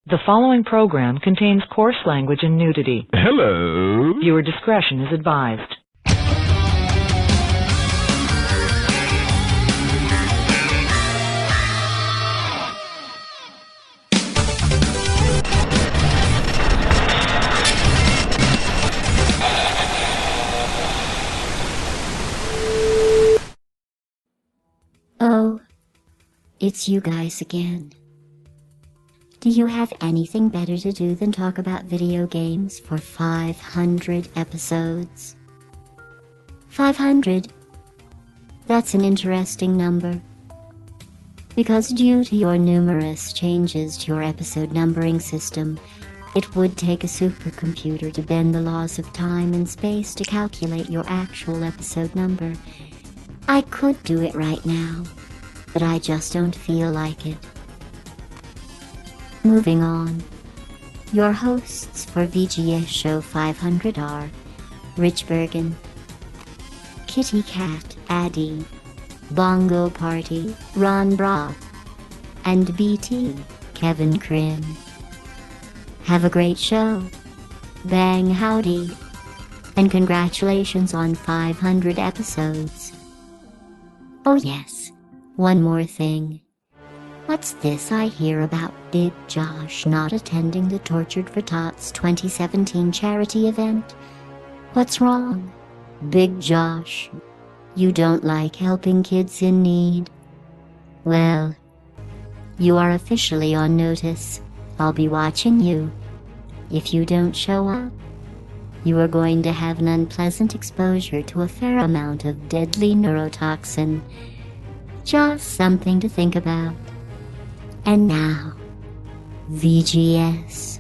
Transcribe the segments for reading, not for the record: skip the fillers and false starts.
The following program contains coarse language and nudity. Hello. Viewer discretion is advised. Oh, it's you guys again. Do you have anything better to do than talk about video games for 500 episodes? 500? That's an interesting number. Because due to your numerous changes to your episode numbering system, it would take a supercomputer to bend the laws of time and space to calculate your actual episode number. I could do it right now, but I just don't feel like it. Moving on. Your hosts for VGS Show 500 are Rich Bergen, Kitty Cat Addy, Bongo Party Ron Brock, and BT Kevin Crin. Have a great show. Bang howdy. And congratulations on 500 episodes. Oh yes, one more thing. What's this I hear about Big Josh not attending the Tortured for Tots 2017 charity event? What's wrong? Big Josh, you don't like helping kids in need? Well, you are officially on notice. I'll be watching you. If you don't show up, you are going to have an unpleasant exposure to a fair amount of deadly neurotoxin. Just something to think about. And now, VGS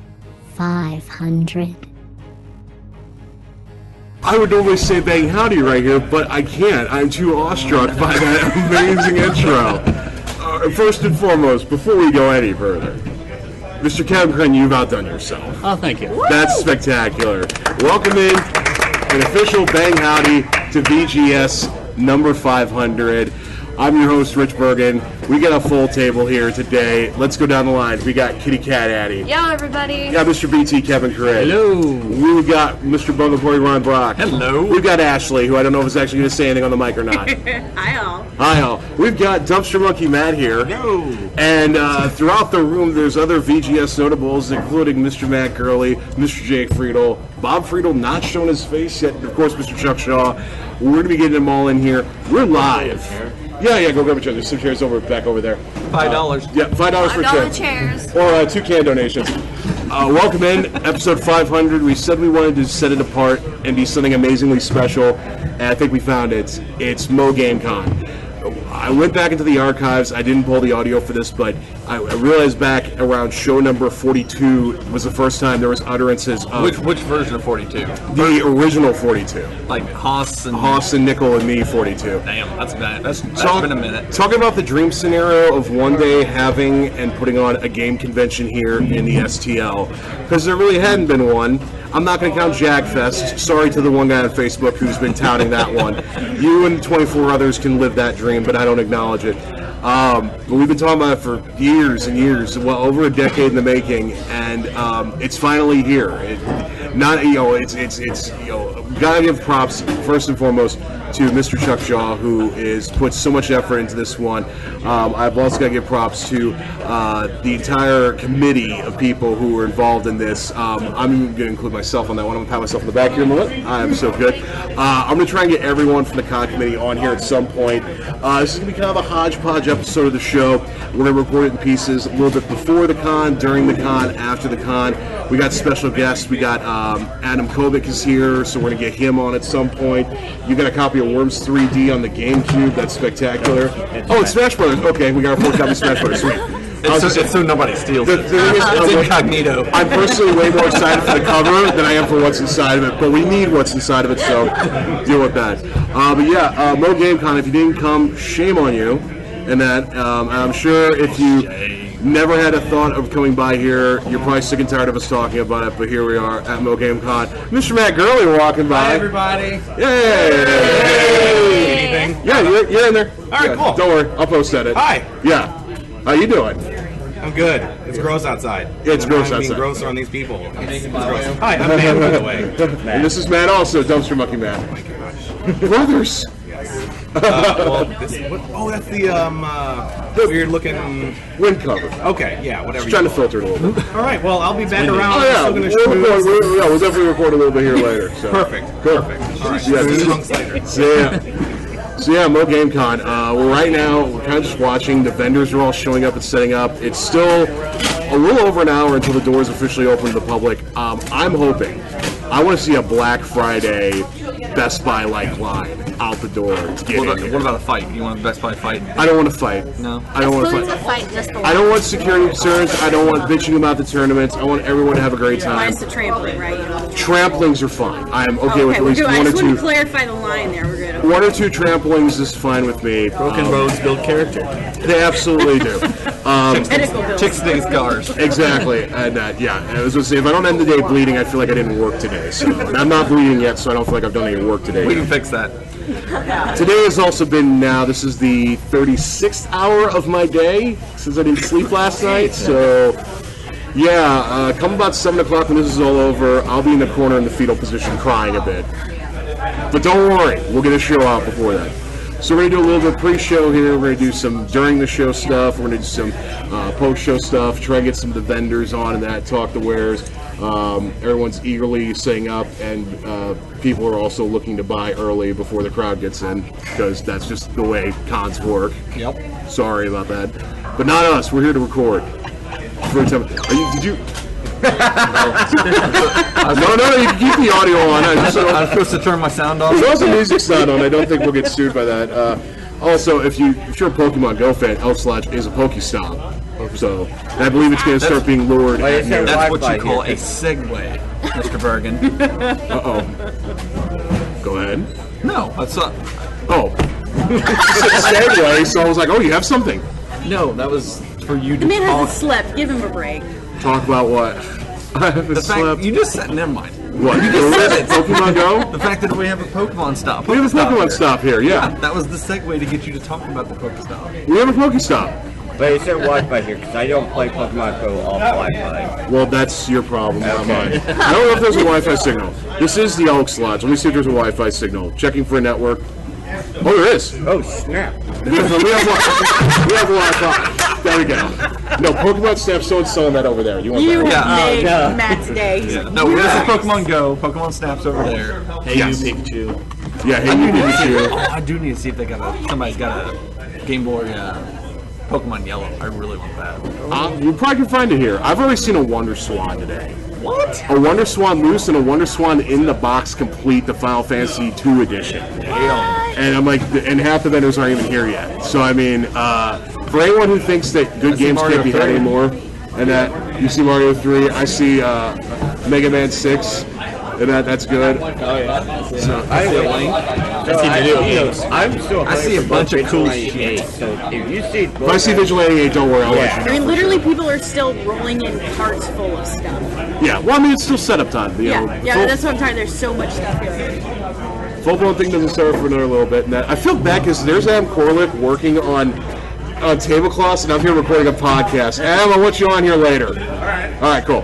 500. I would normally say bang howdy right here, but I can't. I'm too awestruck by that amazing intro. First and foremost, before we go any further, Mr. Kevin Crin, you've outdone yourself. Oh, thank you. That's spectacular. Welcome in an official bang howdy to VGS number 500. I'm your host, Rich Bergen. We got a full table here today. Let's go down the line. We got Kitty Cat Addy. Yo, everybody. We got Mr. BT Kevin Crin. Hello. We got Mr. Bongo Party Ron Brock. Hello. We've got Ashley, who I don't know if is actually going to say anything on the mic or not. Hi, all. Hi, all. We've got Dumpster Monkey Matt here. Hello. And throughout the room, there's other VGS notables, including Mr. Matt Gurley, Mr. Jake Friedel, Bob Friedel, not showing his face yet, and of course, Mr. Chuck Shaw. We're going to be getting them all in here. We're live. Yeah, go grab a chair. There's some chairs back over there. $5. Yeah, $5 for $5 chairs. chairs. Or 2 can donations. Welcome in, episode 500. We said we wanted to set it apart and be something amazingly special, and I think we found it. It's Mo Game Con. I went back into the archives. I didn't pull the audio for this, but I realized back around show number 42 was the first time there was utterances of... Which version of 42? The original 42. Like Haas and Nickel and me 42. Damn, that's bad. That's been a minute. Talking about the dream scenario of one day having and putting on a game convention here in the STL, because there really hadn't been one. I'm not going to count Jagfest. Sorry to the one guy on Facebook who's been touting that one. You and 24 others can live that dream, but I don't acknowledge it. But we've been talking about it for years and years, well, over a decade in the making, and it's finally here. Gotta give props first and foremost to Mr. Chuck Shaw, who is put so much effort into this one. I've also got to give props to the entire committee of people who were involved in this. I'm even going to include myself on that one. I'm going to pat myself on the back here in a minute. I am so good. I'm going to try and get everyone from the con committee on here at some point. This is going to be kind of a hodgepodge episode of the show. We're going to record it in pieces a little bit before the con, during the con, after the con. We got special guests. We got Adam Kovic is here, so we're going to get him on at some point. You got a copy of Worms 3D on the GameCube. That's spectacular. It's Smash Brothers. Okay, we got a 4 copy of Smash Brothers. Sweet. It's so nobody steals it. It's incognito. I'm personally way more excited for the cover than I am for what's inside of it, but we need what's inside of it, so deal with that. Mo Game Con, if you didn't come, shame on you. And that, I'm sure if you never had a thought of coming by here, you're probably sick and tired of us talking about it, but here we are at Mo Game Con. Mr. Matt Gurley walking by. Hi, everybody. Yay! Anything? Yeah, you're in there. All right, cool. Don't worry, I'll post at it. Hi. Yeah. How you doing? I'm good. It's gross outside. It's gross I'm being outside. grosser on these people. It's gross. Hi, I'm Matt, by the way. And this is Matt also, Dumpster Monkey Matt. Oh my gosh. Brothers! That's the weird-looking Wind cover. Okay, yeah, whatever. Just trying to filter it a little bit. All right, well, I'll be back around. Oh yeah, we'll definitely record a little bit here later. So. Perfect. Cool. All right, Yeah, see you months later. So yeah, Mo GameCon. We're right now, we're kind of just watching. The vendors are all showing up and setting up. It's still a little over an hour until the doors officially open to the public. I'm hoping. I want to see a Black Friday Best Buy like line out the door to get in here. What about a fight? You want a Best Buy fight? I don't want to fight. No. I don't want to fight. I don't want security concerns. I don't want bitching about the tournaments. I want everyone to have a great time. Minus the trampling, right? Tramplings are fine. I am okay with at least I one or just want two. to clarify the line there. We're good. One or two tramplings is fine with me. Broken roads build character. They absolutely do. Medical bills. Chicks dig scars. Exactly. And yeah, I was going to say, if I don't end the day bleeding, I feel like I didn't work today. So and I'm not bleeding yet, so I don't feel like I've done any work today. We can fix that. Today has also been this is the 36th hour of my day since I didn't sleep last night. So yeah, come about 7 o'clock when this is all over, I'll be in the corner in the fetal position crying a bit. But don't worry, we'll get a show out before that. So we're going to do a little bit of pre-show here. We're going to do some during the show stuff. We're going to do some post-show stuff, try and get some of the vendors on and that, talk to wares. Everyone's eagerly setting up, and people are also looking to buy early before the crowd gets in, because that's just the way cons work. Yep. Sorry about that. But not us. We're here to record. Did you... no, you can keep the audio on. I'm supposed to turn my sound off. There's also music sound on. I don't think we'll get sued by that. Also, if you're a Pokemon Go fan, Elf Lodge is a Pokestop. So, and I believe it's going to start being lured at you. That's what you call a segue, Mr. Bergen. Uh-oh. Go ahead. No, that's not. Oh. Segue, so I was like, oh, you have something. No, that was for you to The man talk. hasn't slept. Give him a break. Talk about what? I haven't The slept. fact you just said, never mind. What? You just said it. Pokemon Go? The fact that we have a Pokemon stop. We have a Pokemon stop here, yeah. That was the segue to get you to talk about the Pokestop. We have a Pokestop. But you said Wi-Fi here, because I don't play Pokemon Go off Wi-Fi. Well, that's your problem, not mine. I don't know if there's a Wi-Fi signal. This is the Elks Lodge. Let me see if there's a Wi-Fi signal. Checking for a network. Oh, there is. Oh, snap. We have Wi-Fi. There we go. No, Pokemon Snap, someone's selling that over there. You want You that? made no. Matt's day. No, this is Pokemon Go. Pokemon Snap's over there. Hey, Yes. you Pikachu. Yeah, hey, you Pikachu. Oh, I do need to see if somebody's got a Game Boy Pokemon Yellow. I really want that. You probably can find it here. I've already seen a Wonder Swan today. What? A Wonder Swan loose and a Wonder Swan in the box complete, the Final Fantasy II edition. And I'm like, and half the vendors aren't even here yet. So I mean, for anyone who thinks that good games can't be had anymore, and that you see Mario 3, I see Mega Man 6, and that's good. Oh, yeah. So, I see video games. I'm still I see a bunch of cool shit. So if you see... If I see Vigilante 8, don't worry, I'll let you know. I mean, literally, people are still rolling in carts full of stuff. Yeah, well, I mean, it's still setup time. You know, Yeah, that's what I'm talking. There's so much stuff here. Full-blown thing doesn't start for another little bit. And I feel bad because there's Adam Koralik working on tablecloths, and I'm here recording a podcast. Adam, I'll let you on here later. All right, cool.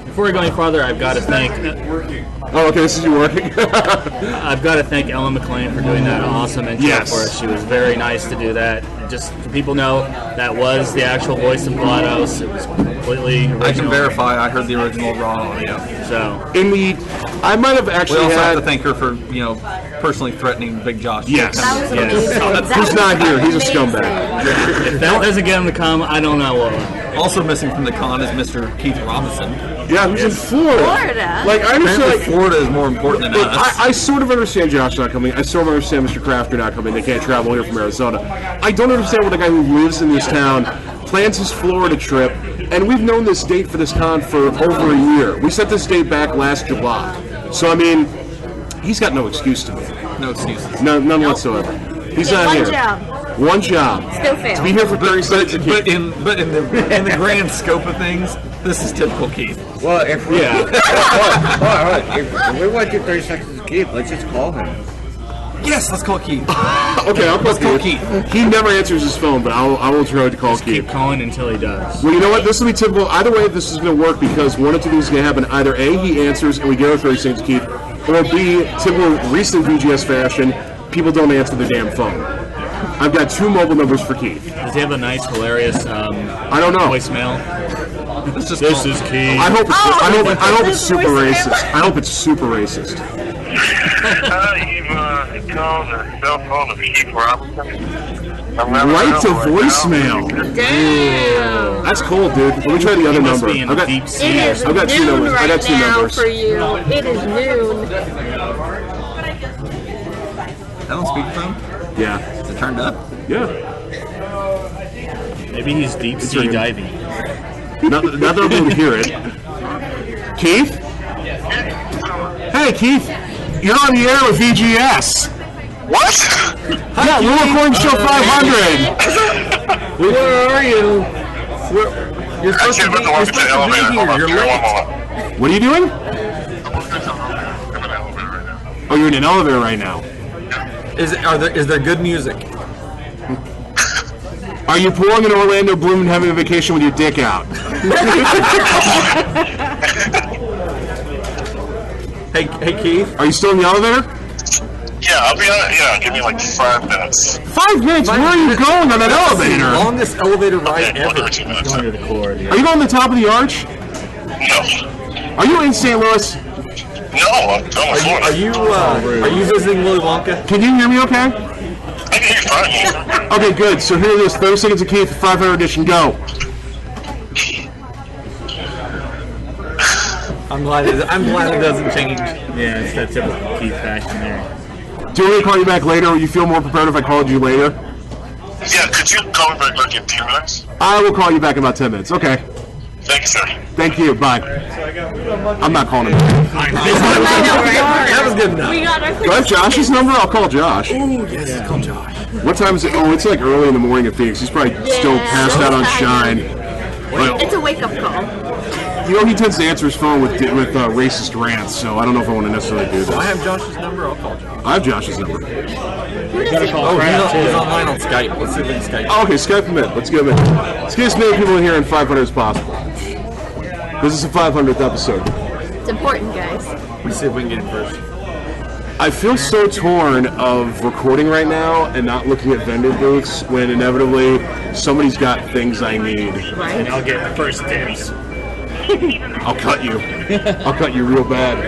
Before we go any farther, I've got to thank Oh, okay, this is you working? I've got to thank Ellen McLean for doing that awesome intro Yes. for us. She was very nice to do that. Just so people know, that was the actual voice of GLaDOS. It was completely original. I can verify I heard the original raw audio. So, I might have We actually also have to had... thank her for, personally threatening Big Josh. Yes. That was Yes. amazing. He's not here. He's a scumbag. if that doesn't get him to come, I don't know what will. Also missing from the con is Mr. Keith Robinson. Yeah, who's in Florida. Florida? Like, I understand, Apparently like... Florida is more important than Look, us. I sort of understand Josh not coming. I sort of understand Mr. Crafter not coming. They can't travel here from Arizona. I don't understand what a guy who lives in this town plans his Florida trip, and we've known this date for this con for over a year. We set this date back last July. So, I mean, he's got no excuse to me. No excuses. None whatsoever. He's not One here. job. One job. Still failed. To be here for 30 seconds. But in the grand scope of things, this is typical Keith. Well, if we... Yeah. hold on. If we want to do 30 seconds to keep, let's just call him. Yes, let's call Keith. Okay, I'll call Keith. He never answers his phone, but I will try to call Just Keith. keep calling until he does. Well, you know what? This will be typical. Either way, this is going to work because one of two things is going to happen. Either A, he answers and we give our 30 seconds to Keith, or B, typical recent VGS fashion, people don't answer the damn phone. I've got 2 mobile numbers for Keith. Does he have a nice, hilarious I don't know. voicemail? This is Keith. I hope it's super racist. I hope it's super racist. You've called a cell phone of Keith Robinson. Right to voicemail. Damn. That's cool, dude. Let me try the other must number. be in I've got, deep It sea or is something. I've got 2 noon numbers. I right got 2 now numbers. for you. It is noon. I don't speak phone. Yeah. Is it turned up? Yeah. Maybe he's deep sea diving. Not that I'll be able to hear it. Keith? Hey, Keith. You're on the air with VGS. What? Yeah, we're recording show 500. Where are you? You're I can't remember the one to the elevator. Hold on, You're give me 1 late. moment. What are you doing? I'm in the elevator right now. Oh, you're in an elevator right now. Is there good music? Are you pulling in Orlando Bloom and having a vacation with your dick out? Hey Keith. Are you still in the elevator? Yeah, I'll be on it. Yeah, give me like 5 minutes. 5 minutes? Where are you going on that elevator? Longest elevator ride Okay, ever. 2 minutes. Under the cord. Are you going to the top of the arch? No. Are you in St. Louis? No, I'm on Florida. Are you visiting Willy Wonka? Can you hear me okay? I can hear you fine. Okay, good. So here it is, 30 seconds of Keith, 500 edition, go. I'm glad it doesn't change. Yeah, it's that typical Keith fashion there. Do you want me to call you back later, or you feel more prepared if I called you later? Yeah, could you call me back like in 10 minutes? I will call you back in about 10 minutes. Okay. Thank you, sir. Thank you. Bye. I'm not calling him. That was good enough. We got our Do I have Josh's number? I'll call Josh. Ooh, yes, call Josh. What time is it? Oh, it's like early in the morning in Phoenix. He's probably still passed out on shine. But, It's a wake-up call. you know, he tends to answer his phone with racist rants, so I don't know if I want to necessarily do this. I have Josh's number. I'll call Josh. I have Josh's number. Oh, he's online on Skype. Let's see if we can Skype. Oh, okay, Skype him in. Let's get him in. Let's get as many people in here in 500 as possible. This is the 500th episode. It's important, guys. Let's see if we can get him first. I feel so torn of recording right now and not looking at vendor booths when inevitably somebody's got things I need. And I'll get first dibs. I'll cut you. I'll cut you real bad.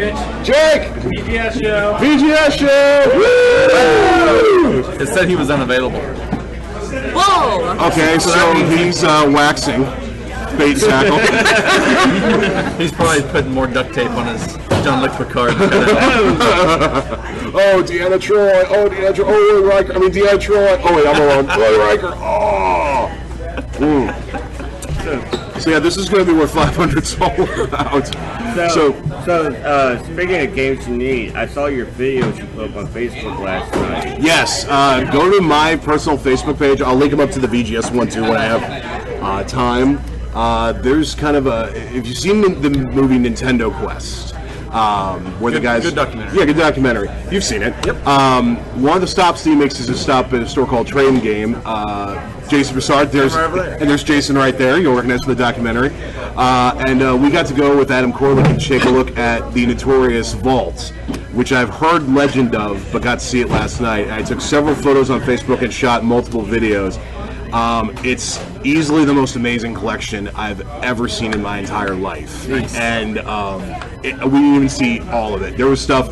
Jake! VGS show. VGS show! Woo! It said he was unavailable. Whoa! Okay, so he's waxing. Bait tackle. He's probably putting more duct tape on his John Lick Picard. Oh, Deanna Troy. Oh, Deanna Troy. Oh, Roy Riker. I mean, Deanna Troy. Oh, wait, I'm alone. Roy Riker. Oh. So, yeah, this is going to be what 500's all about. So, speaking of games you need, I saw your videos you put up on Facebook last night. Yes, go to my personal Facebook page. I'll link them up to the VGS one, too, when I have time. There's kind of a... If you've seen the movie Nintendo Quest, where the guys... Good documentary. Yeah, good documentary. You've seen it. Yep. One of the stops he makes is a stop at a store called Trading Game. Jason Broussard, there's Jason right there. You'll recognize from the documentary. And we got to go with Adam Koralik and take a look at the notorious vault, which I've heard legend of, but got to see it last night. I took several photos on Facebook and shot multiple videos. It's easily the most amazing collection I've ever seen in my entire life. Nice. And we didn't even see all of it. There was stuff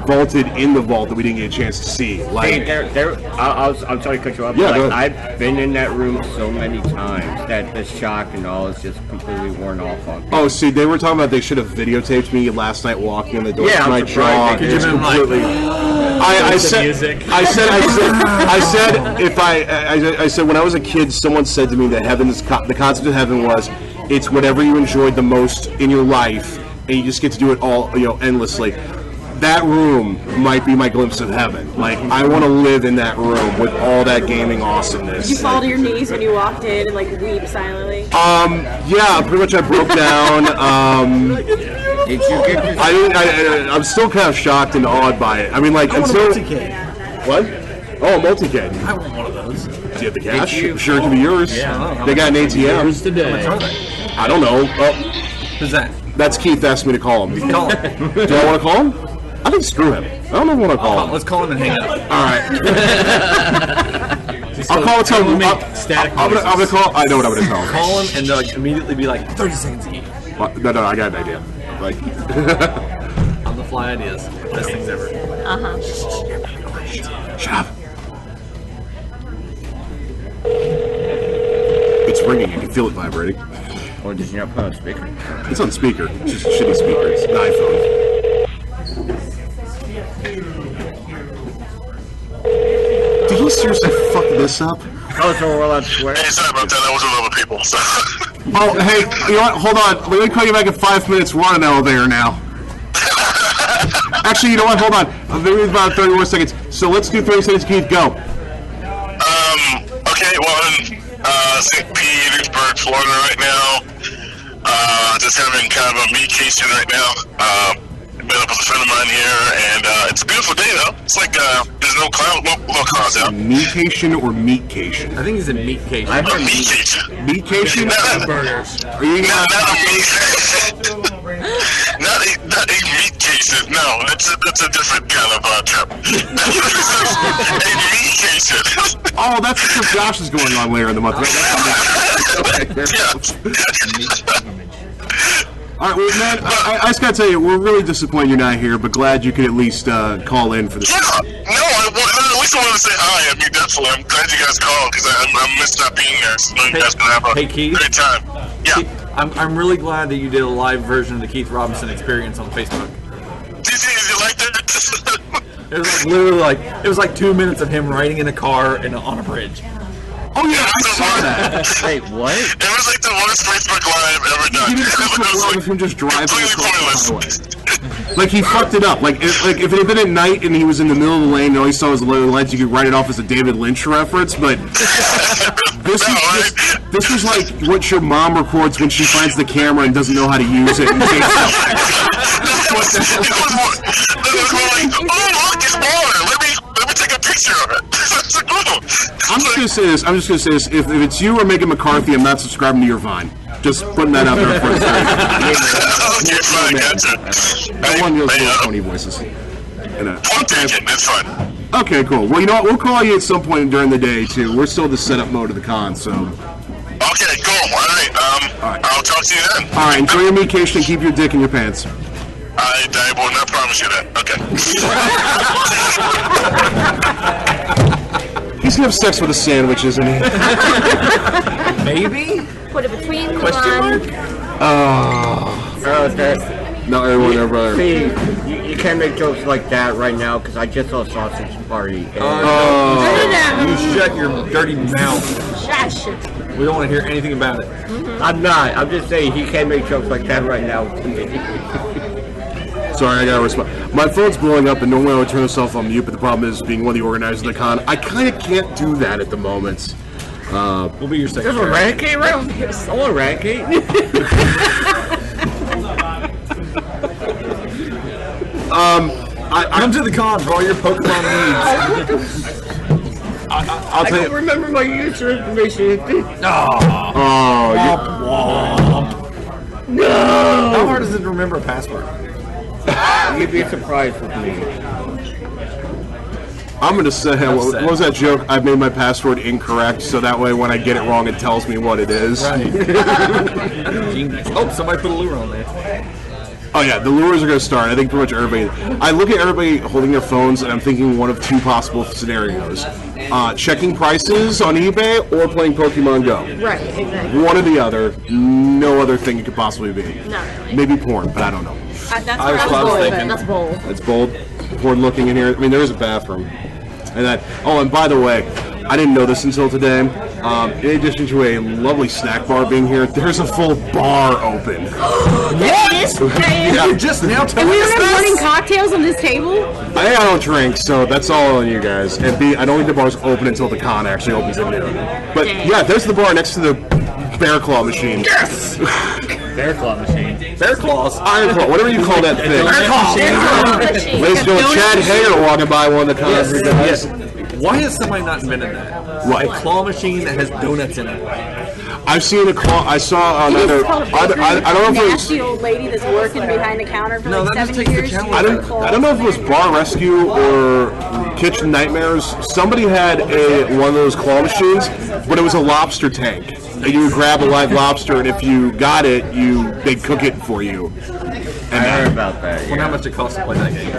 vaulted in the vault that we didn't get a chance to see. Like, I'm sorry to cut you off. Yeah, but I've been in that room so many times that the shock and all is just completely worn off on me. Oh, see, they were talking about they should have videotaped me last night walking in the door. Yeah, my I'm jaw surprised. is completely. I said when I was a kid, someone said to me that the concept of heaven was it's whatever you enjoyed the most in your life, and you just get to do it all, endlessly. That room might be my glimpse of heaven. Like, I want to live in that room with all that gaming awesomeness. Did you fall to your knees when you walked in and weep silently? Yeah, pretty much I broke down. Did you get this? I'm still kind of shocked and awed by it. I mean, until What? Oh, a multi-kit. I want one of those. Do you have the cash? Sure, it can be yours. Yeah, they got an ATM. Today. I don't know. Oh, Who's that? that's Keith asked me to call him. Call him. Do I want to call him? I think screw him. I don't know if I want to call him. Let's call him and hang up. All right. I'll call and tell him. I'm gonna call. I know what I'm gonna tell him. Call him and like immediately be like 30 seconds again. No, I got an idea. Like On the fly ideas, best things ever. Shut up. It's ringing. You can feel it vibrating. Or did you not put on speaker? It's on speaker. It's just a shitty speaker. It's an iPhone. Did he seriously fuck this up? Oh, so we're allowed to swear? Hey, sorry about that. That was with other people. So. Oh, hey, you know what? Hold on. Let me call you back in 5 minutes. We're on an elevator now. Actually, you know what? Hold on. Maybe about 30 more seconds. So let's do 30 seconds. Keith, go. Okay, well, in St. Petersburg, Florida right now. Just having kind of a meatcation right now. Met up with a friend of mine here, and it's a beautiful day, though. It's like there's no cloud, no clouds out. Meatcation or meatcation? I think he's in meatcation. Meatcation. Meatcation? Burgers. Are you Not a meat. Not a meatcation. No, that's a different kind of term. A meatcation. Oh, that's the trip Josh is going on later in the month. Right? All right, well, man, I just gotta tell you, we're really disappointed you're not here, but glad you could at least call in for this. Yeah, no, at least I wanted to say hi. I mean, definitely. I'm glad you guys called because I missed not being there. So you guys can have a great time. Yeah. Keith, I'm really glad that you did a live version of the Keith Robinson Experience on Facebook. Did you like that? It was like literally it was like 2 minutes of him riding in a car and on a bridge. Oh yeah, I saw that. Wait, what? It was like the worst Facebook Live ever done. You did a Facebook Live of him just driving across the highway. Like he fucked it up. Like if it had been at night and he was in the middle of the lane and all he saw was the lights, you could write it off as a David Lynch reference. But this was like what your mom records when she finds the camera and doesn't know how to use it. And takes it was more like, oh look, it's water. Let me take a picture of it. I'm just gonna say this. If it's you or Megan McCarthy, I'm not subscribing to your Vine. Just putting that out there for a second. Okay, fine, gotcha. I want those little Tony voices. I'll take it. That's fine. Okay, cool. Well, you know what? We'll call you at some point during the day too. We're still in the setup mode of the con, so. Okay, cool. All right. I'll talk to you then. All right. Enjoy your vacation and keep your dick in your pants. I will not promise you that. Okay. He's gonna have sex with a sandwich, isn't he? Maybe? Put it between the Not everyone, there, brother. See, you can't make jokes like that right now because I just saw Sausage Party. You shut your dirty mouth. Shush. We don't want to hear anything about it. I'm not. I'm just saying he can't make jokes like that right now. Sorry, I gotta respond. My phone's blowing up, and normally I would turn this off on mute, but the problem is, being one of the organizers of the con, I kind of can't do that at the moment. We'll be your There's secretary. a Rancate around here. I want a Rancate. Come to the con for all your Pokemon needs. I'll I tell don't you. remember my user information. Oh, How hard is it to remember a password? You'd be surprised with me. I'm gonna say, what was that joke? I've made my password incorrect, so that way when I get it wrong, it tells me what it is. Right. Genius. Oh, somebody put a lure on there. Oh yeah, the lures are gonna start. I think pretty much everybody. I look at everybody holding their phones, and I'm thinking one of two possible scenarios: checking prices on eBay or playing Pokemon Go. Right, exactly. One or the other. No other thing it could possibly be. Not really. Maybe porn, but I don't know. That's I was thinking. That's bold. It's bold. Porn looking in here. I mean, there is a bathroom, and that. Oh, and by the way, I didn't know this until today. In addition to a lovely snack bar being here, there's a full bar open. Yes. Yeah, just now And telling we us don't have this? morning cocktails on this table? I don't drink, so that's all on you guys. And B, I don't think the bar's open until the con actually opens at noon. But yeah, there's the bar next to the bear claw machine. Yes! Bear claw machine. Bear claws. Iron claw, whatever you call that thing. Bear claws. Ladies and gentlemen, Chad Hager walking by one of the conference guys. Why has somebody not invented that? What? A claw machine that has donuts in it. I've seen a claw. I saw another. I don't know if it was. Nasty old lady that's working behind the counter for No, like that just 70 takes the years. challenge. I don't know if it was Bar Rescue or Kitchen Nightmares. Somebody had one of those claw machines, but it was a lobster tank. You would grab a live lobster, and if you got it, they'd cook it for you. I heard about that. Wonder how much it costs to play that game.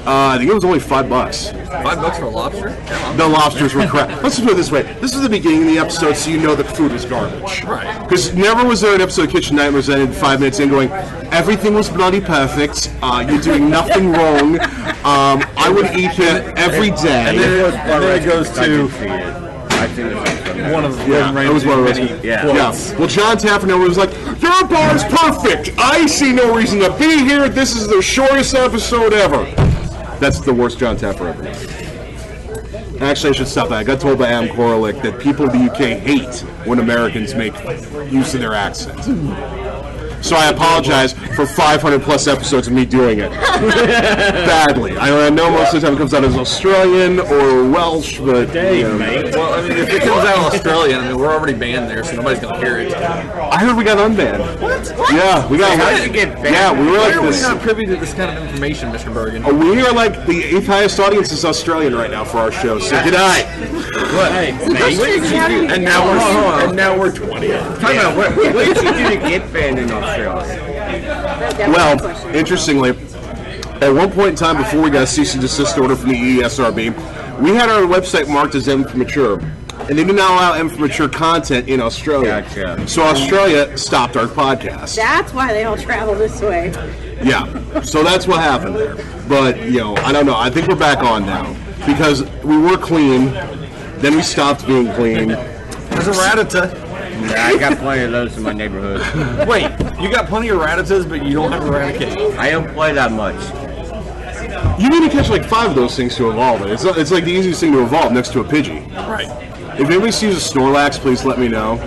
I think it was only $5. $5 for a lobster? The lobsters were crap. Let's just put it this way. This is the beginning of the episode, so you know the food was garbage. Right. Because never was there an episode of Kitchen Nightmares that ended 5 minutes in going, everything was bloody perfect, you're doing nothing wrong, I would eat it every day. And then it goes to one of the it was one of those. Yeah. Well, John Tafferner was like, your bar's perfect. I see no reason to be here. This is the shortest episode ever. That's the worst John Taffer ever done. Actually, I should stop that. I got told by Am Koralik that people in the UK hate when Americans make use of their accent. So I apologize for 500 plus episodes of me doing it. Badly. I know most of the time it comes out as Australian or Welsh, but... Mate. Well, I mean, if it comes out Australian, I mean, we're already banned there, so nobody's going to hear it. I heard we got unbanned. What? Yeah, we got... How did you get banned? Yeah, we were Why like are we this... not privy to this kind of information, Mr. Bergen? We are like the 8th highest audience is Australian right now for our show, so good night. And now we're 20. Time out. What did you do to get banned in Australia? Well, interestingly, at one point in time before we got a cease and desist order from the ESRB, we had our website marked as M for Mature, and they do not allow M for Mature content in Australia. Gotcha. So Australia stopped our podcast. That's why they all travel this way. Yeah, so that's what happened there. But, I don't know. I think we're back on now because we were clean, then we stopped being clean. There's a ratata. Yeah, I got plenty of those in my neighborhood. Wait, you got plenty of ratatas, but you don't have eradicate. I don't play that much. You need to catch like 5 of those things to evolve it. It's like the easiest thing to evolve next to a Pidgey. Right. If anybody sees a Snorlax, please let me know.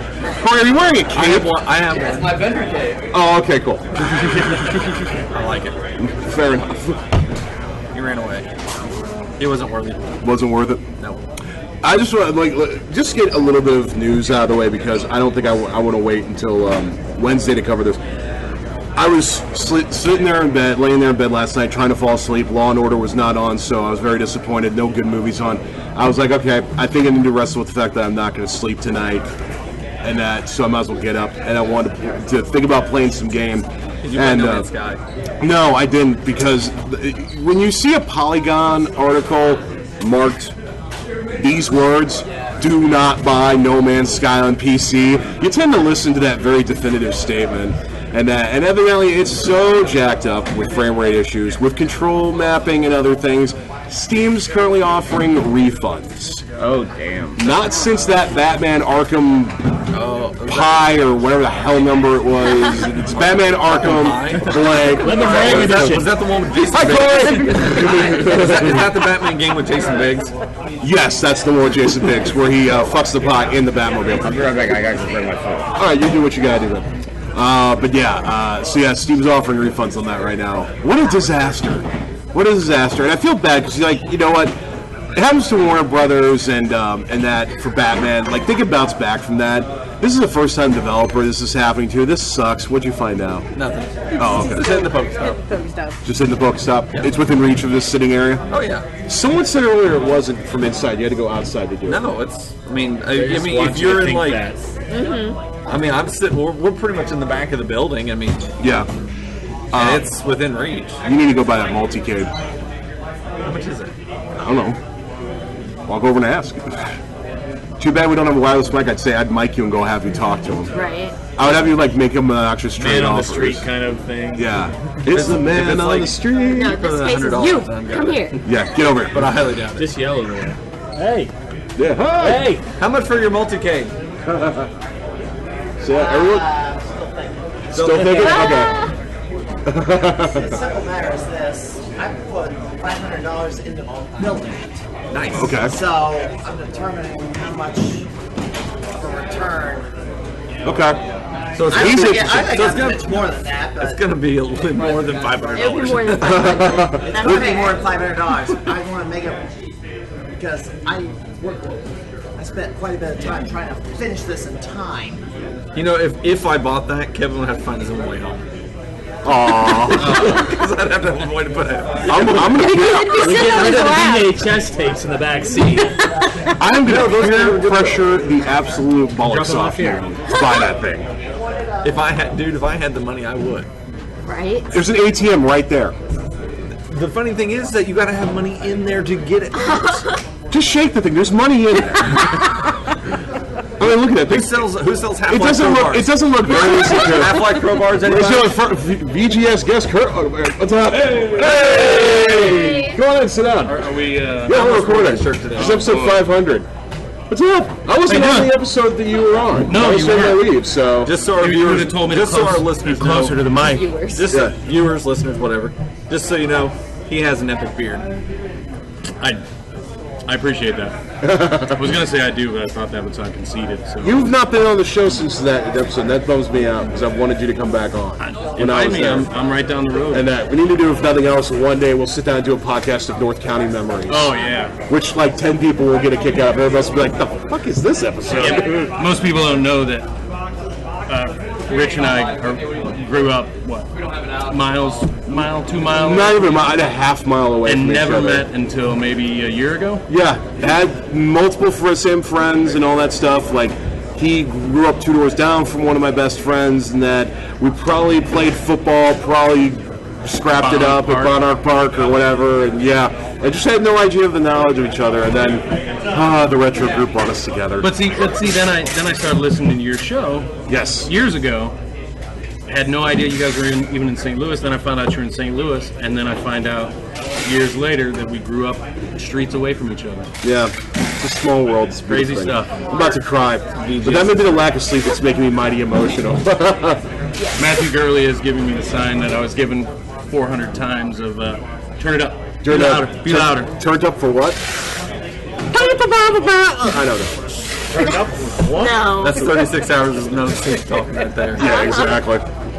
Corey, are you wearing a cape? I have one. My vendor cape. Oh, okay, cool. I like it. Fair enough. He ran away. It wasn't worth it. Wasn't worth it? No. I just want to just get a little bit of news out of the way because I don't think I want to wait until Wednesday to cover this. I was sitting there in bed, laying there in bed last night, trying to fall asleep. Law and Order was not on, so I was very disappointed. No good movies on. I was like, okay, I think I need to wrestle with the fact that I'm not going to sleep tonight, and so I might as well get up. And I wanted to think about playing some game. Did you play No Man's Sky? No, I didn't, because when you see a Polygon article marked these words, do not buy No Man's Sky on PC, you tend to listen to that very definitive statement. And evidently it's so jacked up with frame rate issues, with control mapping and other things. Steam's currently offering refunds. Oh, damn. Not since that Batman Arkham Pi or whatever the hell number it was. It's Batman Arkham blank. Was that the one with Jason Biggs? Is that the Batman game with Jason Biggs? Yes, that's the one with Jason Biggs, where he fucks the pie in the Batmobile. I'll be right back. I gotta go bring my phone. Alright, you do what you gotta do then. But yeah, so yeah, Steve's offering refunds on that right now. What a disaster. What a disaster. And I feel bad because, you know what? It happens to Warner Brothers and that for Batman. Like, they can bounce back from that. This is the first time developer this is happening to. This sucks. What'd you find out? Nothing. Oh, okay. Just hitting the Pokestop. Just hitting the Pokestop? Yeah. It's within reach of this sitting area? Oh, yeah. Someone said earlier it wasn't from inside. You had to go outside to do it. No, it's, I mean, if you're in, like... I mean, I'm sitting, we're pretty much in the back of the building. I mean... Yeah. And it's within reach. You need to go buy that multi-cade. How much is it? I don't know. I'll go over and ask. Too bad we don't have a wireless mic. I'd say I'd mic you and go have you talk to him. Right. I would have you make him an actual straight man on offers. the street kind of thing. Yeah. It's the man on the street. No, this case is you. Come here. Yeah, get over here. But I highly doubt it. Just yell at him. Hey. Yeah. Hi. Hey. How much for your multi-cane? So everyone. Still thinking? Okay. The simple matter is this: I put $500 into building it. Nice. Okay. So I'm determining how much of a return. Okay. So it's I gonna think be, it's more than that. But it's gonna be a little more than $500. It'll be more than $500. It would be more than $500. I want to make it because I spent quite a bit of time trying to finish this in time. You know, if I bought that, Kevin would have to find his own way home. Aww. Because I'd have to have a way to put it. I'm gonna We get rid of the VHS tapes in the back seat. I'm gonna peer pressure the absolute bollocks off you to buy that thing. If I had the money, I would. Right? There's an ATM right there. The funny thing is that you got to have money in there to get it. Just shake the thing. There's money in there. I mean, look at that. Who sells Half-Life It doesn't crowbars? look. It doesn't look very secure. Half-Life crowbars. Anybody? VGS guest Kurt. What's up? Hey! Go on and sit down. Are we? Yeah, we're recording. It's episode 500. What's up? I wasn't on the episode that you were on. No, I was you on my weren't. leave, so Just so our You viewers, would've told me just to so our close- listeners closer know, to the mic. just so viewers, listeners, whatever. Just so you know, he has an epic beard. I appreciate that. I was gonna say I do, but I thought that would sound conceited. So you've not been on the show since that episode. That bums me out because I've wanted you to come back on. When I invite was me. there. I'm right down the road. And we need to do, if nothing else, one day we'll sit down and do a podcast of North County memories. Oh yeah. Which like 10 people will get a kick out of. Everybody else will be like, the fuck is this episode? Yeah, most people don't know that Rich and I grew up, what, 2 miles? Not even a half mile away and from each never other. met until maybe a year ago? Yeah, had multiple same friends and all that stuff. Like, he grew up 2 doors down from one of my best friends, and that we probably played football, probably scrapped it up at Bonark Park or whatever, and yeah, I just had no idea of the knowledge of each other, and then the retro group brought us together. But see, then I started listening to your show. Yes. Years ago. Had no idea you guys were even in St. Louis. Then I found out you were in St. Louis, and then I find out years later that we grew up streets away from each other. Yeah, it's a small world. It's crazy thing. stuff. I'm about to cry, but that may be the lack of sleep that's making me mighty emotional. Matthew Gurley is giving me the sign that I was given 400 times of turn it up, Turn be it louder, up. be louder. Turned up for what? I don't know. Turned up for what? No. That's 36 hours of no sleep talking right there. Yeah, exactly.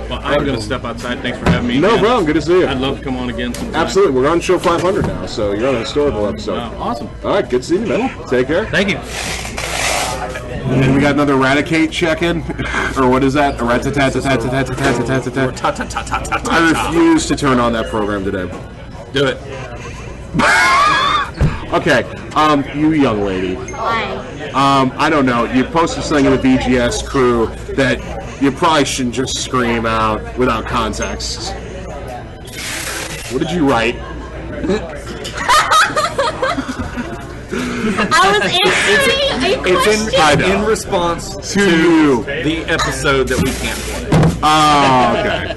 Well, I'm going to step outside. Thanks for having me. No again. problem. Good to see you. I'd love to come on again sometime. Absolutely. We're on show 500 now, so you're on a historical episode. Awesome. All right. Good seeing you, man. Take care. Thank you. And then we got another Eradicate check-in. Or what is that? I refuse to turn on that program today. Do it. Okay. You young lady. Why? I don't know. You posted something in the VGS crew that you probably shouldn't just scream out without context. What did you write? I was answering a question. In response To you. the episode that we can't play. Oh, okay.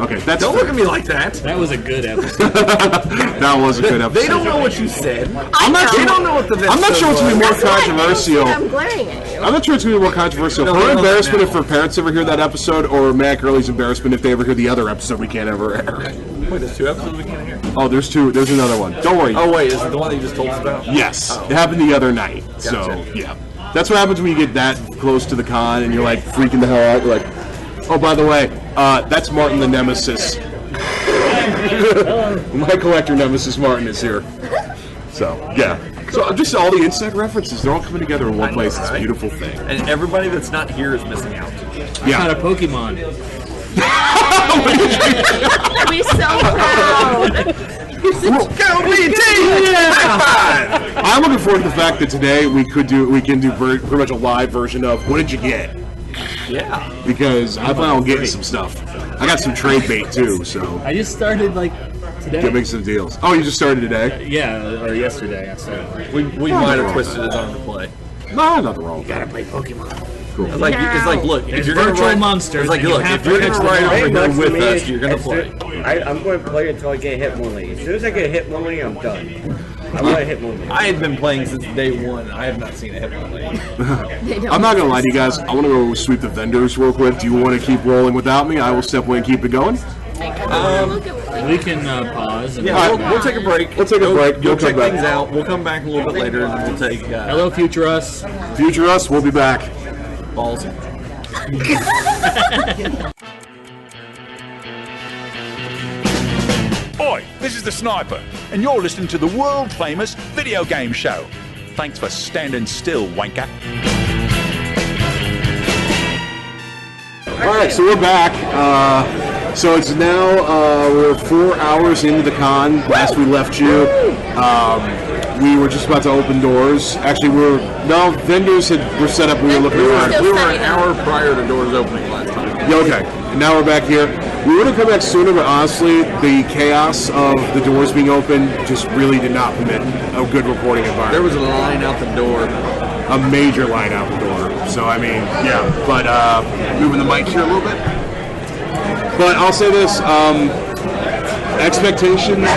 Okay, that's Don't look at me like that. That was a good episode. That was a good episode. They don't know what you said. I'm not They sure. don't know what the I'm not sure it's gonna be more controversial. I'm glaring at you. I'm not sure it's gonna be more controversial. No, Her no, no, embarrassment no. if her parents ever hear that episode, or Matt Gurley's embarrassment if they ever hear the other episode we can't ever air. Wait, there's 2 episodes we can't hear. Oh, there's 2. There's another one. Don't worry. Oh wait, is it the one that you just told us about? Yes, Oh. it happened the other night. So Gotcha. yeah, that's what happens when you get that close to the con and you're like freaking the hell out. You're like, oh, by the way, that's Martin the Nemesis. My collector Nemesis Martin is here. So yeah. So just all the inside references, they're all coming together in one place. It's a beautiful thing. And everybody that's not here is missing out. Yeah. Not a Pokemon. I'd be so proud. I'm looking forward to the fact that today we can do pretty much a live version of what did you get? Yeah. Because I plan on getting some stuff. I got some trade bait too, so I just started like today. giving some deals. Oh, you just started today? Yeah, or yesterday. I started. We might have twisted his arm to play. No, nothing wrong with Gotta that. play Pokemon. Cool. It's like, look, if There's you're gonna virtual ride, monsters It's like, that you look, have if to you're catch gonna ride them all. over here Nuts to with me us, is- you're gonna as play. soon- I'm going to play until I get Hitmonlee. As soon as I get Hitmonlee, I'm done. I want a Hitmonlee. I had been playing since day 1. I have not seen a hit play. I'm not gonna lie to you guys. I want to go sweep the vendors real quick. Do you want to keep rolling without me? I will step away and keep it going. We can pause. And Yeah, we'll take a break. We'll take a break. You'll We'll come check back. things out. We'll come back a little bit later and we'll take Hello, Future Us. Future us, we'll be back. balls. Oi, this is the Sniper, and you're listening to the world-famous video game show. Thanks for standing still, wanker. All right, so we're back. So it's now, we're 4 hours into the con. Last we left you, we were just about to open doors. Actually, vendors were set up, we were looking around. We were an hour prior to doors opening last time. Yeah, okay, and now we're back here. We would have come back sooner, but honestly, the chaos of the doors being open just really did not permit a good reporting environment. There was a line out the door. A major line out the door. So, I mean, yeah, but moving the mic here a little bit. But I'll say this, expectations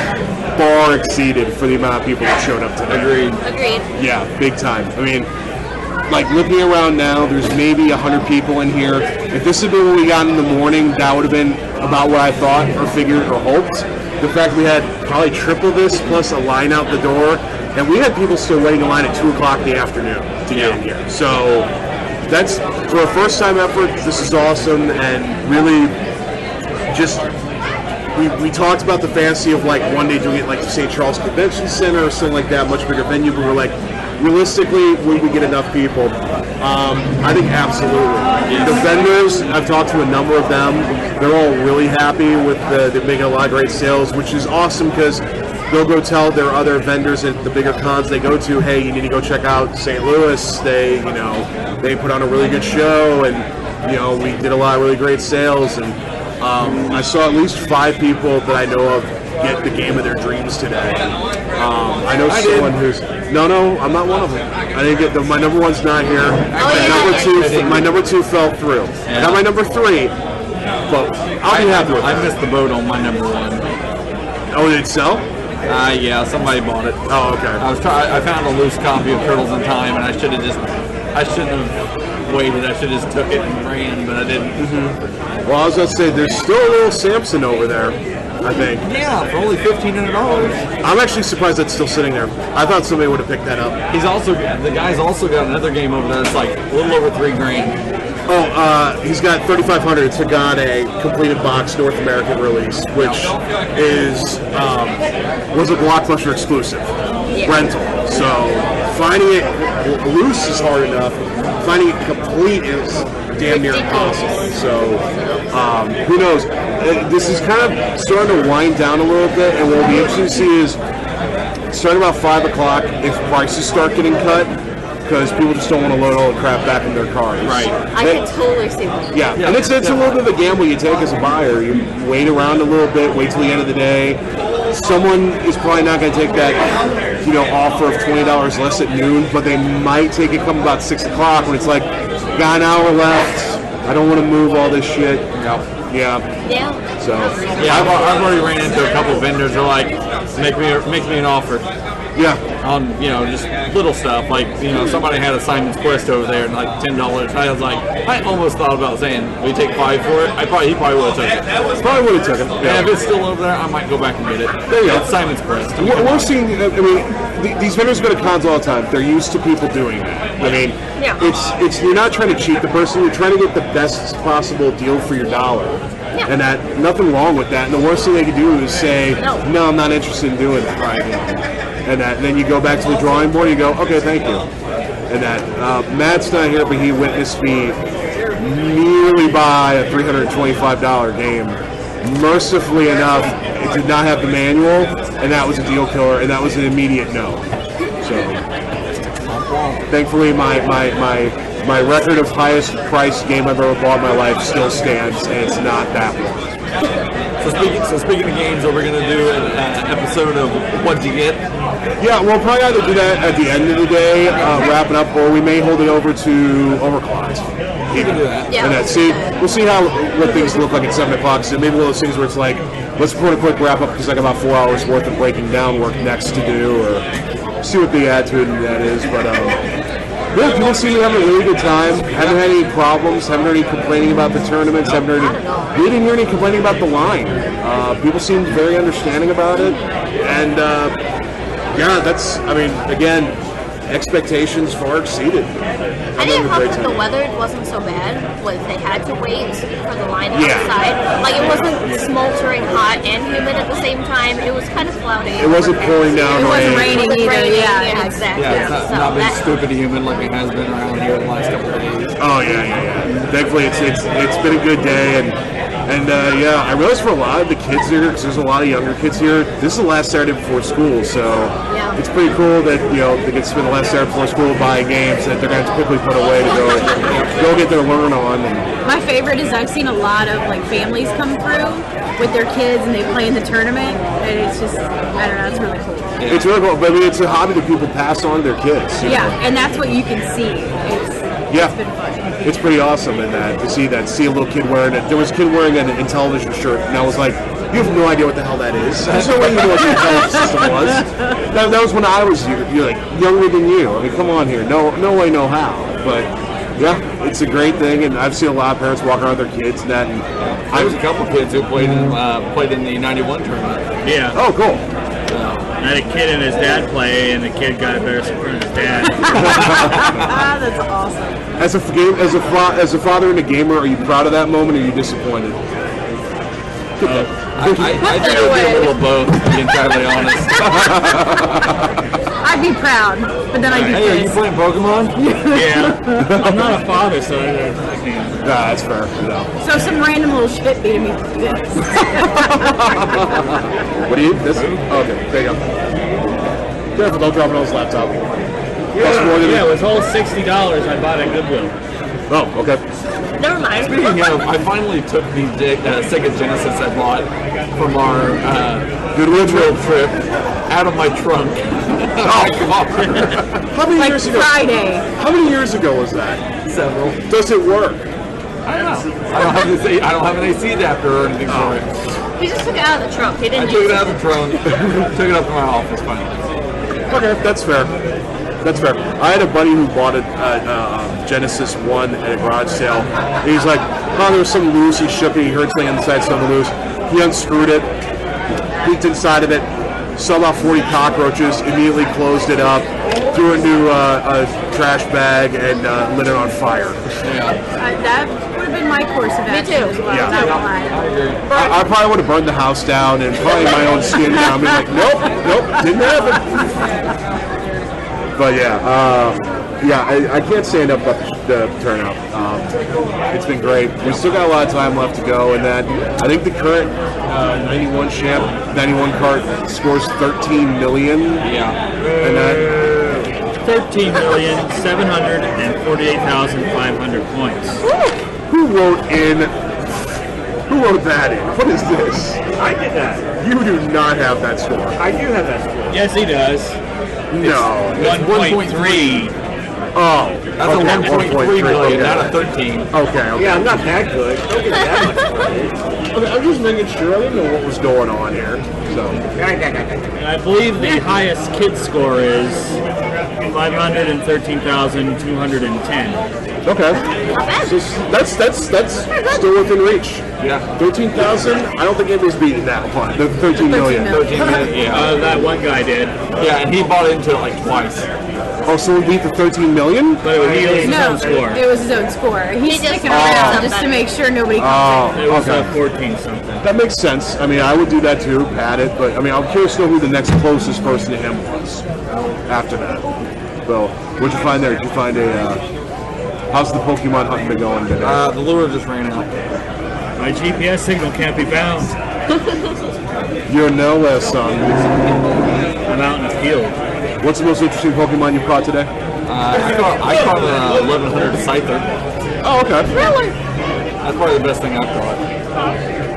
far exceeded for the amount of people that showed up today. Agreed. Yeah, big time. I mean, like looking around now, there's maybe 100 people in here. If this had been what we got in the morning, that would have been about what I thought or figured or hoped. The fact we had probably triple this plus a line out the door, and we had people still waiting in line at 2 o'clock in the afternoon to get in here. So that's, for a first time effort, this is awesome, and really just, we talked about the fantasy of like one day doing it like the St. Charles Convention Center or something like that, much bigger venue, but we're like, realistically, would we get enough people? I think absolutely. The vendors, I've talked to a number of them, they're all really happy with they're making a lot of great sales, which is awesome because they'll go tell their other vendors at the bigger cons they go to, hey, you need to go check out St. Louis. They put on a really good show, and we did a lot of really great sales, and I saw at least 5 people that I know of get the game of their dreams today. I know someone who's no, I'm not one of them. I didn't get my number one's not here. My number two fell through. I got my number 3, but I'll be happy with it. I missed the boat on my number 1. Oh, did it sell? Yeah, somebody bought it. Oh, okay. I found a loose copy of Turtles in Time, and I shouldn't have waited. I should have just took it and ran, but I didn't. Mm-hmm. Well, I was going to say, there's still a little Samson over there, I think. Yeah, for only $1,500. I'm actually surprised that's still sitting there. I thought somebody would have picked that up. The guy's also got another game over there that's like a little over $3,000. Oh, he's got 3,500. It's got a completed box North American release, which was a Blockbuster exclusive rental. So finding it loose is hard enough. Finding it complete is damn near impossible. So who knows? This is kind of starting to wind down a little bit, and what will be interesting to see is starting about 5 o'clock if prices start getting cut, because people just don't want to load all the crap back in their cars. Right. I can totally see that. Yeah, and it's a little bit of a gamble you take as a buyer. You wait around a little bit, wait till the end of the day. Someone is probably not going to take that, offer of $20 less at noon, but they might take it come about 6 o'clock when it's like, got an hour left. I don't want to move all this shit. Yeah. So I've already ran into a couple vendors who are like, make me an offer. Yeah. On just little stuff like somebody had a Simon's Quest over there and like $10. I was like, I almost thought about saying, "Will you take 5 for it?" He probably would have taken it. Probably would have taken it. Yeah. And if it's still over there, I might go back and get it. There you go. It's Simon's Quest. We're seeing. These vendors go to cons all the time. They're used to people doing that. I mean, it's you're not trying to cheat the person. You're trying to get the best possible deal for your dollar. Yeah. And that nothing wrong with that. And the worst thing they can do is say, "No, I'm not interested in doing that." Right. And then you go back to the drawing board. And you go, "Okay, thank you." And that Matt's not here, but he witnessed me nearly buy a $325 game. Mercifully enough, it did not have the manual, and that was a deal killer, and that was an immediate no. So, thankfully, my record of highest priced game I've ever bought in my life still stands, and it's not that one. So speaking of games, are we going to do an episode of What'd You Get? Yeah, we'll probably either do that at the end of the day, wrapping up, or we may hold it over to Overclocked. We can do that. Yeah. And we'll see what things look like at 7 o'clock. So maybe one of those things where it's like, let's put a quick wrap up because I got about 4 hours worth of breaking down work next to do, or see what the attitude in that is. But yeah, people seem to be having a really good time. Haven't had any problems. Haven't heard any complaining about the tournaments. We didn't hear any complaining about the line. People seemed very understanding about it. And yeah, again, expectations far exceeded. I didn't have the weather wasn't so bad. They had to wait for the line outside. Like, it wasn't smoldering hot and humid at the same time. It was kind of cloudy. It wasn't pouring down It wasn't raining either. Yeah, exactly. Yeah, it's not been stupid humid like it has been around here the last couple of days. Oh yeah. Thankfully, it's been a good day, and yeah, I realize for a lot of the kids here, because there's a lot of younger kids here, this is the last Saturday before school, so it's pretty cool that they get to spend the last Saturday before school buying games that they're going to have to quickly put away to go get their learn on. My favorite is I've seen a lot of families come through with their kids and they play in the tournament, and it's just, I don't know, it's really cool. Yeah. It's really cool, but I mean, it's a hobby that people pass on to their kids. Yeah, and that's what you can see. It's been fun. It's pretty awesome in that to see a little kid wearing it. There was a kid wearing an Intellivision shirt, and I was like, you have no idea what the hell that is. There's no way you know what the Intellivision system was. That was when I was you're like younger than you. I mean, come on here, no way, no how. But yeah, it's a great thing, and I've seen a lot of parents walk around with their kids and that. And there was a couple kids who played in the _91 tournament. Yeah. Oh, cool. I had a kid and his dad play, and the kid got embarrassed in front of his dad. That's awesome. As a father and a gamer, are you proud of that moment, or are you disappointed? I think it would be a little of both, to be entirely honest. I'd be proud, but then I'd be Hey, are you pissed. playing Pokemon? Yeah. I'm not a father, so I can't. Nah, that's fair. No. So some random little shit beat me for this. What do you eat? This? Oh, okay, there you go. Careful, don't drop it on his laptop. Yeah, it was all $60 I bought at Goodwill. Oh, okay. Never mind. Speaking of, I finally took the Sega Genesis I bought from our Goodwill trip out of my trunk. Oh, how many Like years ago? Friday. How many years ago was that? Several. Does it work? I don't know. I don't have an AC adapter or anything for it. He just took it out of the trunk. He didn't I took it out of the trunk, took it up to my office finally. Okay, that's fair. That's fair. I had a buddy who bought a Genesis 1 at a garage sale. He's like, oh, there was some loose. He shook it. He heard something inside, something loose. He unscrewed it, peeked inside of it, saw about 40 cockroaches, immediately closed it up, threw it into a trash bag, and lit it on fire. Yeah. That would have been my course of action as well. Yeah. Not gonna lie. I probably would have burned the house down and probably my own skin down. Be like, nope, didn't happen. But yeah, I can't say enough about the turnout. It's been great. We still got a lot of time left to go, and that I think the current 91 champ, 91 cart scores 13 million. Yeah. And that 13,748,500 points. Who wrote that in? What is this? I did that. You do not have that score. I do have that score. Yes, he does. No. It's 1.3. Oh, That's a 1.3 million, not a 13. Okay. Yeah, I'm not that good. Don't get that much credit. Okay, I'm just making sure. I didn't know what was going on here. So. And I believe the highest kid score is 513,210. Okay. So that's still within reach. Yeah. 13,000. I don't think anybody's beating that one. The 13 million. 13 million, yeah. That one guy did. Yeah, and he bought into it like twice. Oh, so we beat the 13 million? But it was his own score. It was his own score. He's just sticking around just to make sure nobody comes in. It was okay. 14 something. That makes sense. I mean, I would do that too, pat it. But I mean, I'm curious to know who the next closest person to him was after that. So, what'd you find there? Did you find how's the Pokemon hunting been going today? The lure just ran out. My GPS signal can't be found. You're nowhere, son. I'm out in the field. What's the most interesting Pokemon you caught today? I caught an 1100 Scyther. Oh, okay. Really? That's probably the best thing I've caught.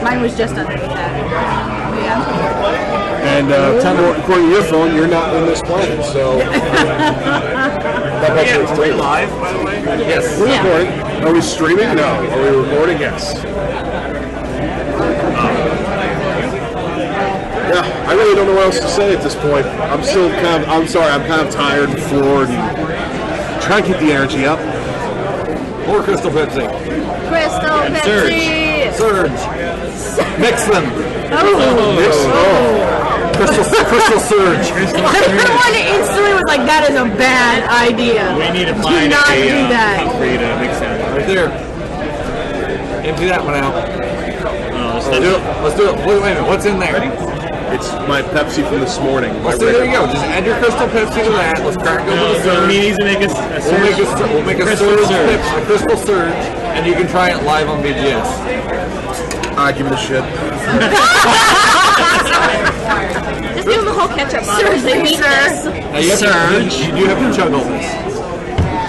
Mine was just underneath that. Yeah. And according to your phone, you're not in this planet, so. Are we live, by the way? Yes. We're recording. Are we streaming? No. Are we recording? Yes. Yeah, I really don't know what else to say at this point. I'm still I'm kind of tired and floored and trying to keep the energy up. Or Crystal Pepsi. Crystal Pepsi. Surge. Mix them. Mix. Oh. Crystal Surge. Everyone instantly was like, that is a bad idea. We need to Do find not a do that. cup for you to mix that. Right there. Empty that one out. Let's do it. Wait a minute. What's in there? It's my Pepsi from this morning. So there you go. Just add your Crystal Pepsi to that. Let's crack open the So surge. he needs to make a surge. We'll make a Crystal surge, surge. a Crystal Surge, and you can try it live on VGS. Alright, give me the shit. Just give them the whole ketchup bottle. Surge, They need this. Now you do have to chug all this.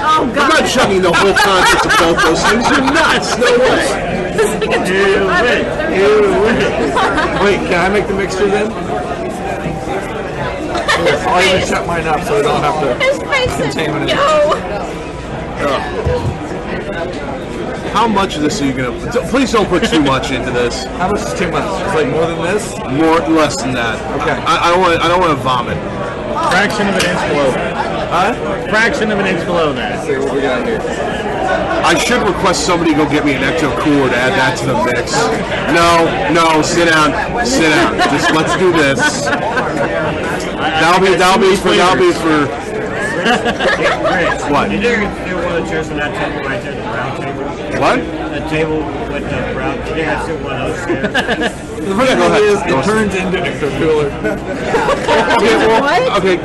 Oh, I'm God. not chugging the whole contents of both those things. You're nuts. No way. This is like a Wait, can I make the mixture then? I'll even shut mine up so I don't have to His face is contaminate it. How much of this are you gonna? Please don't put too much into this. How much is too much? It's like more than this? Less than that. Okay. I don't want to vomit. Fraction of an inch below that. Huh? Fraction of an inch below that. Let's see what we got here. I should request somebody go get me an ecto cooler to add that to the mix. No, sit down. Just let's do this. That'll be for. What? Did you do one of the chairs on that table right there, the brown table? What? The table with the brown. Did you guys do one of those chairs? The funny thing is, it turns into Ecto Cooler. Okay.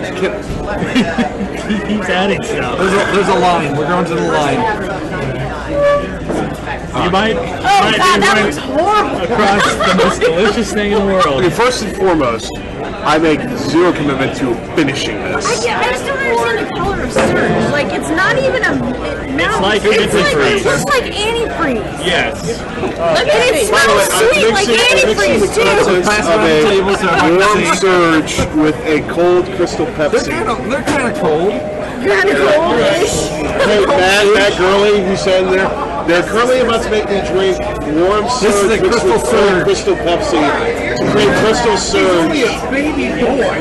He keeps adding stuff. There's a line. We're going to the line. You might Oh, God, that looks horrible. across the most delicious thing in the world. Okay, first and foremost, I make zero commitment to finishing this. I just don't understand the color of Surge. Like, it's not even a. It looks like antifreeze. Yes. And it smells sweet like antifreeze, too. Of a warm surge with a cold Crystal Pepsi. They're kind of cold. Kind of coldish. Hey, Matt Gurley, you said there. They're currently about to make me drink warm surge. This is a Crystal Surge. Crystal Pepsi to create Crystal Surge. He's only a baby boy.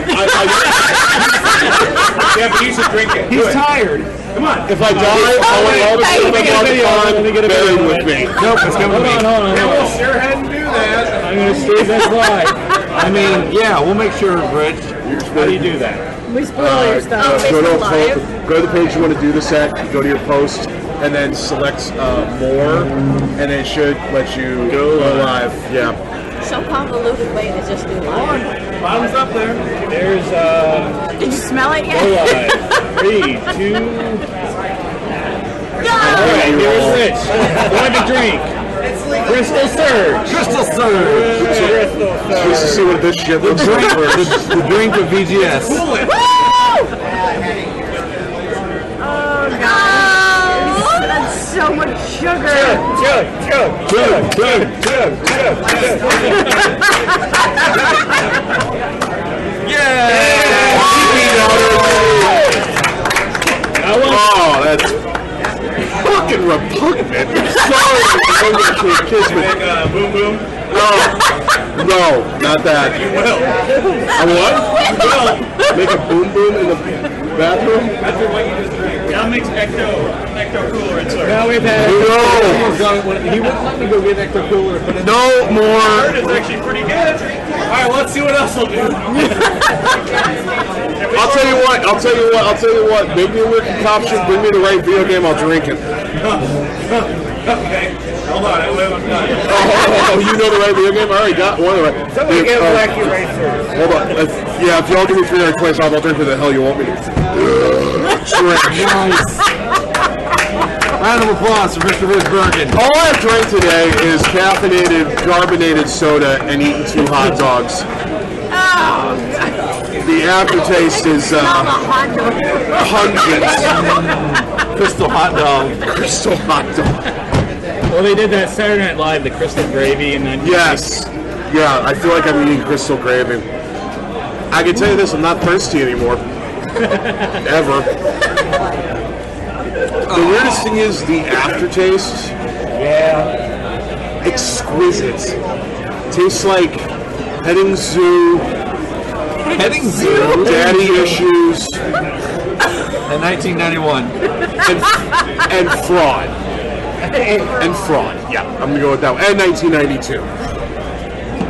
Yeah, but you should drink it. He's tired. Come on. If I die, I want all the people that want to buried with me. Nope, it's coming to me. Hold on. We'll sure hadn't do that. I'm going to squeeze that slide. I mean, yeah, we'll make sure, Rich. How do you do that? We spoil your stuff. Go to the page you want to do this at, go to your post, and then select more, and it should let you go live. Yeah. So convoluted way to just do live. Bottoms up there. There's Did you smell it yet? go live. 3, 2. Alright, here's Rich. One to drink. Crystal Surge. Crystal Surge. Just to see what this shit looks like first. The drink of VGS. Oh, God. That's so much sugar. Chug. Oh, that's fucking repugnant. Sorry, I'm going to kiss me. Boom boom. Oh, no, not that. You will. A what? You will. Make a boom boom in the bathroom? After what you just drank. That makes ecto cooler and surge. Now we've had No, He wouldn't let me go get Ecto Cooler. no more. It's actually pretty good. All right, let's see what else we'll do. I'll tell you what. Make me a weird concoction, bring me the right video game, I'll drink it. Okay. Hold on, I haven't done it. Oh, you know the right video game? I already got one of it. Somebody get Black Eraser. Hold on. Yeah, if y'all give me $325, I'll drink what the hell you want me to. Drink. Round of applause for Mr. Rich Bergen. All I've drank today is caffeinated, carbonated soda and eaten 2 hot dogs. The aftertaste is pungent. Crystal hot dog. Crystal hot dog. Well, they did that Saturday Night Live, the Crystal Gravy, and then Yes. Yeah, I feel like I'm eating crystal gravy. I can tell you this, I'm not thirsty anymore. Ever. The weirdest thing is the aftertaste. Yeah. Exquisite. Tastes like petting zoo. Petting zoo. Daddy issues. In 1991. And fraud. And fraud. Yeah, I'm gonna go with that one. And 1992.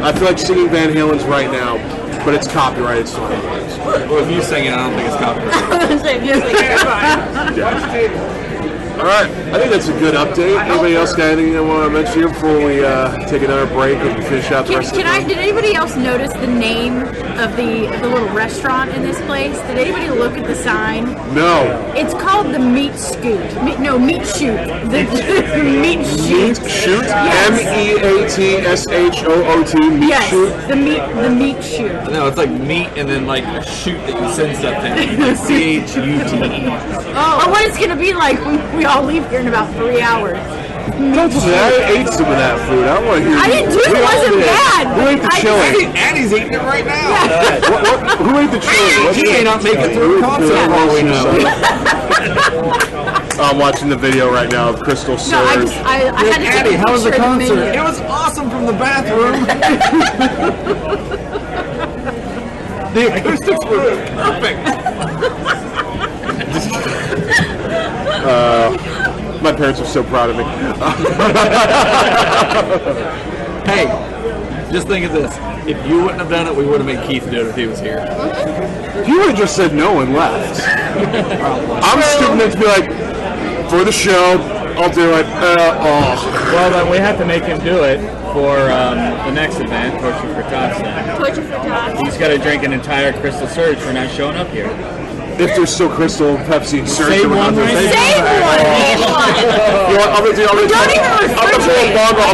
I feel like singing Van Halen's Right Now. but it's copyrighted, so well, if you sing it, I don't think it's copyrighted. All right, I think that's a good update. Anybody else got anything they want to mention here before we take another break and finish out the rest of the show? Did anybody else notice the name of the little restaurant in this place? Did anybody look at the sign? No. It's called the Meat Scoot. Meat Shoot. The Meat Shoot. Meat Shoot? Yes. MEATSHOOT. Meat Yes, Shoot? the Meat Shoot. No, it's like meat and then like a shoot that you send stuff in. CHUTE. Oh, what it's gonna be like when we all leave here in about 3 hours. Don't say I ate some of that food. I don't want to hear. I didn't do it. It wasn't bad. Who ate the chili? Addie's eating it right now. Who ate the chili? He may not make it through a concert. All we know. I'm watching the video right now of Crystal Surge. No, I had to Addie, how was the picture of concert? menu. It was awesome from the bathroom. The acoustics were perfect. My parents are so proud of me. Hey, just think of this. If you wouldn't have done it, we would have made Keith do it if he was here. You would have just said no and left. I'm stupid enough to be like, for the show, I'll do it. Well, then we have to make him do it for the next event, Torture for Tots. Torture for Tots. He's got to drink an entire Crystal Surge for not showing up here. If there's still Crystal, Pepsi, and Surge. Save one right Save now. one! You know what, I'm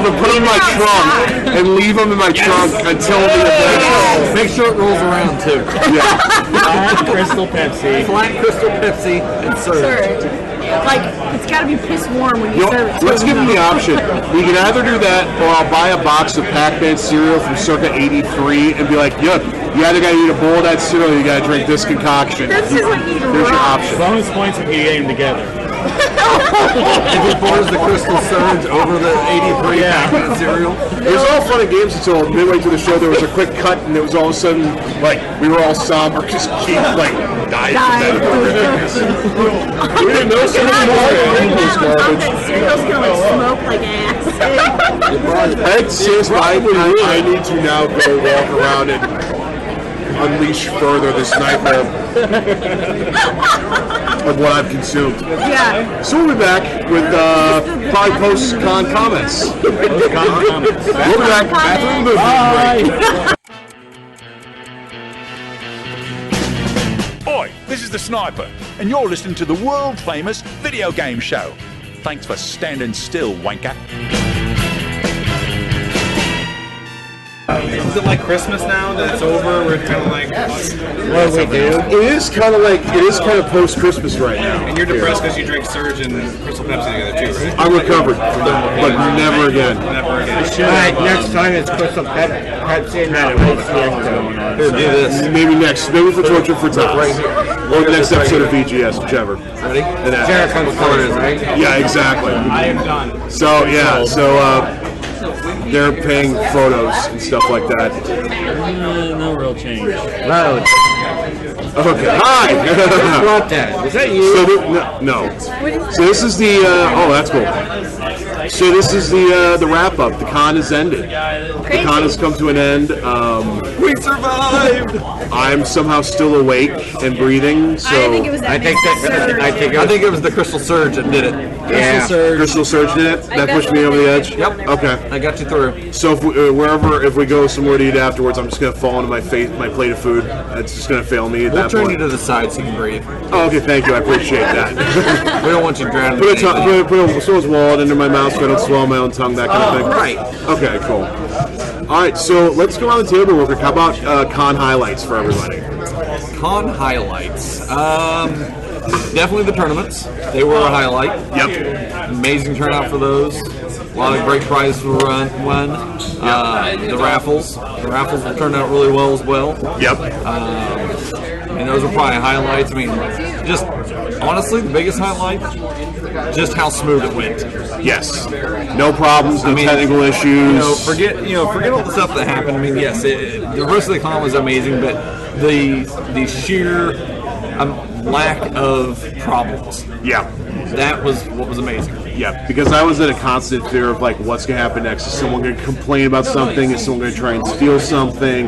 gonna pull them in my trunk and leave them in my trunk until the event. Make sure it rolls around too. Yeah. Flat Crystal Pepsi. Flat Crystal Pepsi and Surge. Like, it's got to be piss warm when you serve it. Let's give them the option. We can either do that, or I'll buy a box of Pac-Man cereal from circa '83 and be like, "Yup, you either got to eat a bowl of that cereal, or you got to drink this concoction." This is like eating Here's your rocks. option. Bonus points if you eat them together. If he pours the Crystal Surge over the 83 Pac-Man cereal. It was all fun and games until midway through the show there was a quick cut and it was all of a sudden like we were all somber because Keith like died from medical ridiculous. We didn't know something more. Cereal's gonna like smoke like ass. Ed says I need to now go walk around and unleash further this nightmare of what I've consumed. Yeah. So we'll be back with probably post-con comments. We'll be back after the movie break. Oi, this is the Sniper, and you're listening to the world-famous video game show. Thanks for standing still, wanker. Is it like Christmas now that it's over? We're kind of like, what do we do? It is kind of post-Christmas right now. And you're depressed because you drink Surge and Crystal Pepsi together too, right? I'm recovered, but never again. Never again. Alright, next time it's Crystal Pepsi and not Here, do this. Maybe for Torture for Tots. Or the next episode of VGS, whichever. Ready? What color is it, right? Yeah, exactly. I am done. So, yeah, they're paying photos and stuff like that. No real change. Loud. Okay, hi! What that? Is that you? So no. So this is the, that's cool. So this is the wrap-up. The con has ended. The con has come to an end. We survived! I'm somehow still awake and breathing, so... I think it was that I think it was the Crystal Surge that did it. Crystal Surge did it? That pushed me over the edge? Yep. Okay. I got you through. So if we go somewhere to eat afterwards, I'm just going to fall into my plate of food. It's just going to fail me at that We'll turn point. you to the side so you can breathe. Oh, okay, thank you. I appreciate that. We don't want you drowning. Put someone's wallet into my mouth so I don't swallow my own tongue, that kind of thing. Right. Okay, cool. All right, so let's go around the table real quick. How about con highlights for everybody? Con highlights. Definitely the tournaments. They were a highlight. Yep. Amazing turnout for those. A lot of great prizes were won. The raffles. The raffles turned out really well as well. Yep. And those were probably highlights. I mean, just honestly, the biggest highlight, just how smooth it went. Yes. No problems, no technical issues. Forget all the stuff that happened. I mean, yes, the rest of the con was amazing, but the sheer lack of problems. Yeah. that was what was amazing. Yeah, because I was in a constant fear of like, what's going to happen next? Is someone going to complain about something? Is someone going to try and steal something?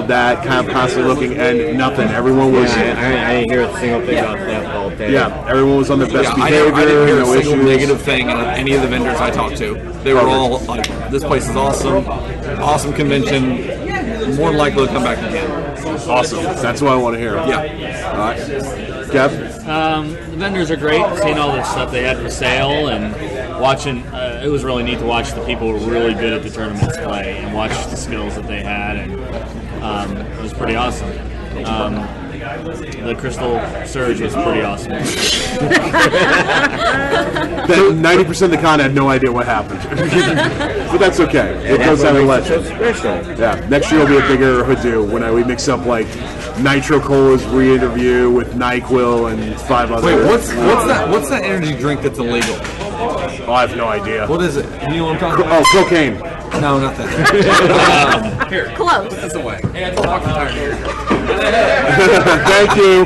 That kind of constantly looking, and nothing. Everyone was. I didn't hear a single thing about that all day. Yeah, everyone was on their best behavior. I didn't hear no a single issues. negative thing out of any of the vendors I talked to. They were all like, "This place is awesome, awesome convention. More than likely to come back again." Awesome. That's what I want to hear. Yeah. All right. Kev? The vendors are great. Seeing all the stuff they had for sale and watching, it was really neat to watch the people who were really good at the tournaments play and watch the skills that they had, and it was pretty awesome. The Crystal Surge was pretty awesome. 90% of the con had no idea what happened. But that's okay. It goes down in legend. Yeah. Next year will be a bigger hoodoo when we mix up like Nitro Cola's re-interview with NyQuil and 5 other. Wait, what's that energy drink that's illegal? Oh, I have no idea. What is it? You know what I'm talking about? Oh, cocaine. No, not that. Here, close. That's the way. Hey, I told Dr. Tyler here. Thank you.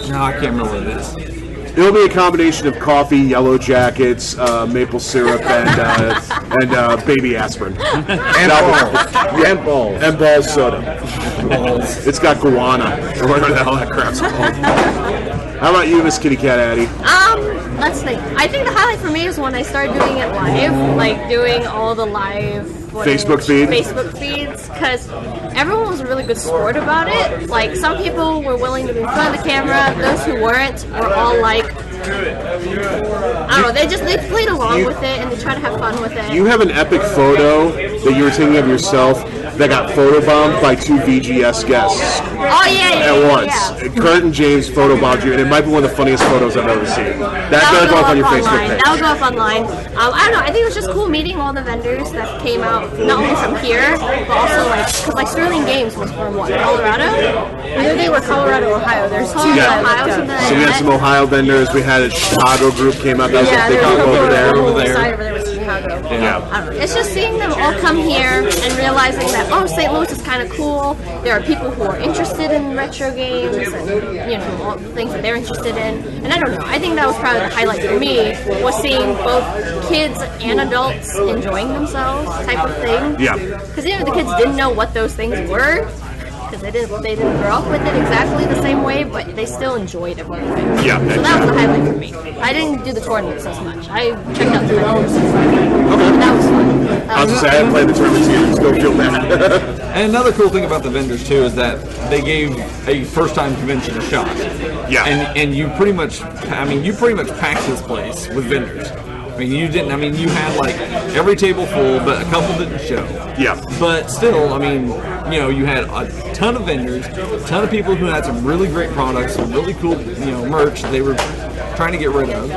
No, I can't remember what it is. It'll be a combination of coffee, Yellow Jackets, maple syrup, and baby aspirin. And balls. And balls soda. It's got guarana, or whatever the hell that crap's called. How about you, Miss Kitty Cat Addie? Let's think. I think the highlight for me is when I started doing it live, like doing all the live Facebook feeds, because everyone was a really good sport about it. Like, some people were willing to be in front of the camera, those who weren't were all like, I don't know, they played along with it and they tried to have fun with it. You have an epic photo that you were taking of yourself that got photobombed by 2 VGS guests. Oh yeah, at once. Kurt and James photobombed you, and it might be one of the funniest photos I've ever seen. That's gonna go up on your Facebook page. That would go up online. I don't know. I think it was just cool meeting all the vendors that came out, not only from here, but also because Sterling Games was from what, Colorado? Either they were Colorado, Ohio. There's two Ohio. So we had some Ohio vendors. We had a Chicago group came out. That was a big group over there. Chicago. Yeah. I don't know. It's just seeing them all come here and realizing that, oh, St. Louis is kind of cool. There are people who are interested in retro games and, all the things that they're interested in. And I don't know. I think that was probably the highlight for me, was seeing both kids and adults enjoying themselves type of thing. Yeah. Because the kids didn't know what those things were. Because they didn't grow up with it exactly the same way, but they still enjoyed it. Yeah. So that was the highlight for me. I didn't do the tournaments as much. I checked out the vendors. Okay. That was fun. I was just saying, I didn't play the tournaments either. Still feel bad. And another cool thing about the vendors too is that they gave a first-time convention a shot. Yeah. And you pretty much packed this place with vendors. You had like every table full, but a couple didn't show. Yeah. But still, you had a ton of vendors, a ton of people who had some really great products, some really cool, merch they were trying to get rid of.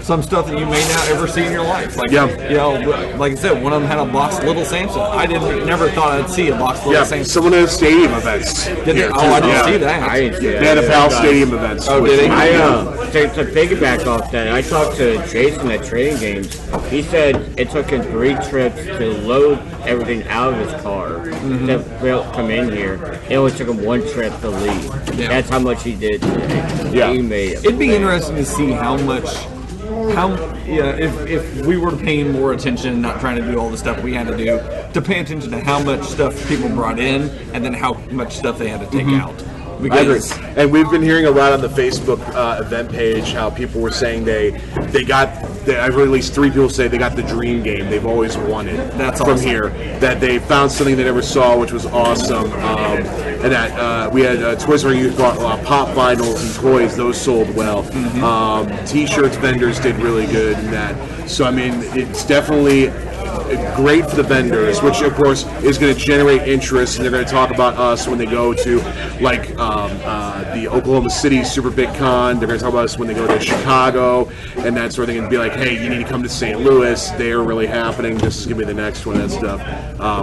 Some stuff that you may not ever see in your life. Like, like I said, one of them had a boxed Little Samson. I never thought I'd see a boxed Little Samson. Someone had stadium events. Did they? Oh, I didn't see that. They had a PAL stadium events. Oh, did they? To piggyback off that, I talked to Jason at Trading Games. He said it took him 3 trips to load everything out of his car to come in here. It only took him 1 trip to leave. Yeah. That's how much he did today. Yeah. He made it. It'd be interesting to see if we were paying more attention, not trying to do all the stuff we had to do, to pay attention to how much stuff people brought in and then how much stuff they had to take out. Because I agree. And we've been hearing a lot on the Facebook event page how people were saying I've heard at least 3 people say they got the dream game they've always wanted. That's from awesome. here. That they found something they never saw, which was awesome. And that we had Toys R Us bought pop vinyls and toys; those sold well. T-shirts vendors did really good in that. So it's definitely great for the vendors, which of course is going to generate interest, and they're going to talk about us when they go to the Oklahoma City Super Big Con. They're going to talk about us when they go to Chicago and that sort of thing, and be like, hey, you need to come to St. Louis. They're really happening. This is going to be the next one, that stuff,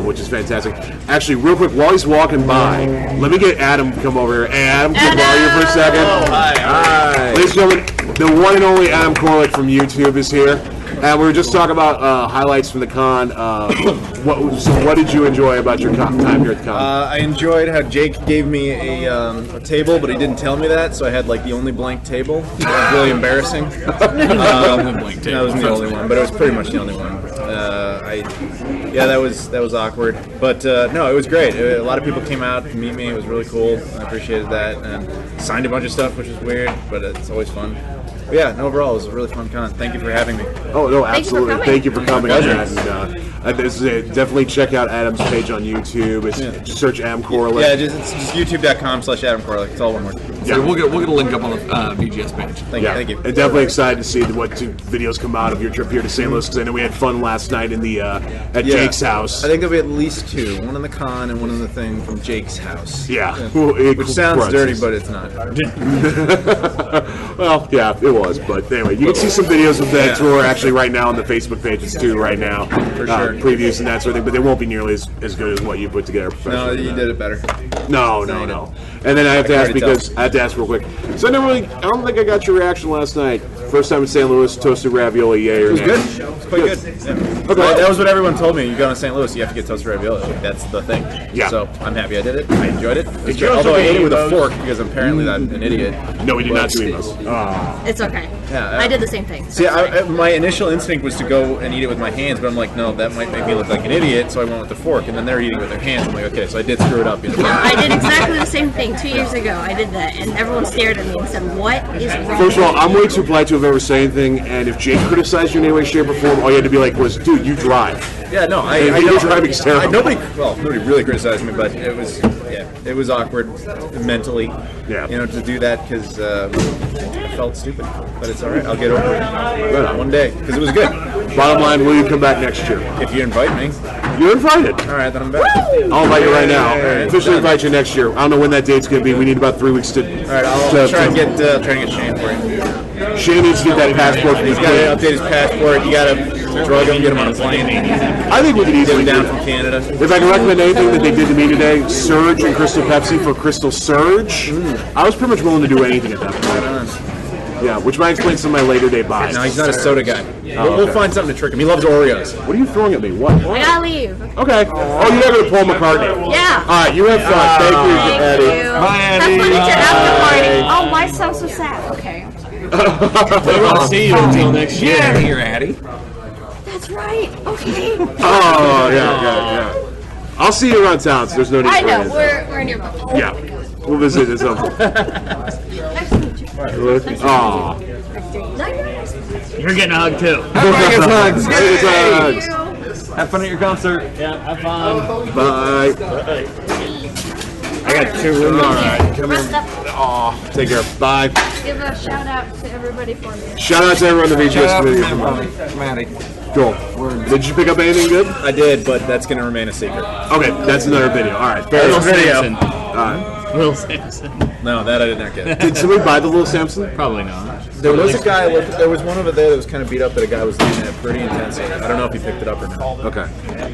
which is fantastic. Actually, real quick, while he's walking by, let me get Adam to come over here. Hey, Adam, can I borrow you for a second? Oh, hi. Ladies and gentlemen, the one and only Adam Koralik from YouTube is here. And we were just talking about highlights from the con. What did you enjoy about your time here at the con? I enjoyed how Jake gave me a table, but he didn't tell me that, so I had like the only blank table. It was really embarrassing. That wasn't the only one, but it was pretty much the only one. That was awkward, but no, it was great. A lot of people came out to meet me. It was really cool. I appreciated that, and signed a bunch of stuff, which was weird, but it's always fun. But yeah, overall, it was a really fun con. Thank you for having me. Oh no, absolutely. Thank you for coming. Definitely check out Adam's page on YouTube. Just search Adam Koralik. Yeah, it's just youtube.com/Adam Koralik. It's all one word. Yeah, we'll get a link up on the VGS page. Thank you. And definitely excited to see what videos come out of your trip here to St. Louis, because I know we had fun last night in the at Jake's house. I think there'll be at least two. One in the con and one in the thing from Jake's house. Yeah. Which sounds dirty, but it's not. Well, yeah, it was. But anyway, you can see some videos of that tour actually right now on the Facebook pages too right now. For sure. Previews and that sort of thing, but they won't be nearly as good as what you put together professionally. No, you did it better. No. And then I have to ask real quick. So I don't think I got your reaction last night. First time in St. Louis, toasted ravioli, yay or nay? It was good. It was quite good. Yeah. Okay. That was what everyone told me. You go to St. Louis, you have to get toasted ravioli. That's the thing. Yeah. So I'm happy I did it. I enjoyed it. Although I ate it with a fork because apparently I'm an idiot. No, we did not do those. It's okay. Yeah, I did the same thing. See, my initial instinct was to go and eat it with my hands, but I'm like, no, that might make me look like an idiot, so I went with the fork, and then they're eating with their hands. I'm like, okay, so I did screw it up. No, I did exactly the same thing 2 years ago. I did that, and everyone stared at me and said, "What is wrong?" First of all, I'm way too polite to have ever said anything, and if Jake criticized you in any way, shape, or form, all you had to be like was, "Dude, you drive." Yeah, no, you're driving terrible. Nobody really criticized me, but it was awkward mentally. Yeah. To do that because I felt stupid, but it's all right. I'll get over it one day because it was good. Bottom line, will you come back next year? If you invite me. You're invited. All right, then I'm back. I'll invite you right now. Officially invite you next year. I don't know when that date's going to be. We need about 3 weeks to. All right, I'll try and get Shane for you. Shane needs to get that passport. He's got to update his passport. You got to drug him, get him on a plane. I think we could easily down from Canada. If I can recommend anything that they did to me today, Surge and Crystal Pepsi for Crystal Surge. I was pretty much willing to do anything at that point. Yeah, which might explain some of my later day buys. No, he's not a soda guy. We'll find something to trick him. He loves Oreos. What are you throwing at me? What? I gotta leave. Okay. Oh, you're not going to Paul McCartney? Yeah. All right, you have fun. Thank you, Eddie. Bye, Eddie. Have fun at your after party. Oh, why sound so sad? Okay. We won't see you until next year. Get out of here, Addie. That's right. Okay. Oh, yeah. I'll see you around town, so there's no need I for know. anything. We're nearby. Yeah. We'll visit at some point. Nice to meet you. Aw. You're getting a hug too. Hugs. Have fun at your concert. Yeah, have fun. Bye. I got 2 rooms. All right, come here. Aw, take care. Bye. Give a shout out to everybody for me. Shout out to everyone in the VGS community. From Addie. Cool. Did you pick up anything good? I did, but that's going to remain a secret. Okay, that's another video. All right. Will Video. Sampson. All right. Will Sampson. No, that I did not get. Did somebody buy the little Samson? Probably not. There was a guy. There was one over there that was kind of beat up that a guy was looking at pretty intensely. I don't know if he picked it up or not. Okay.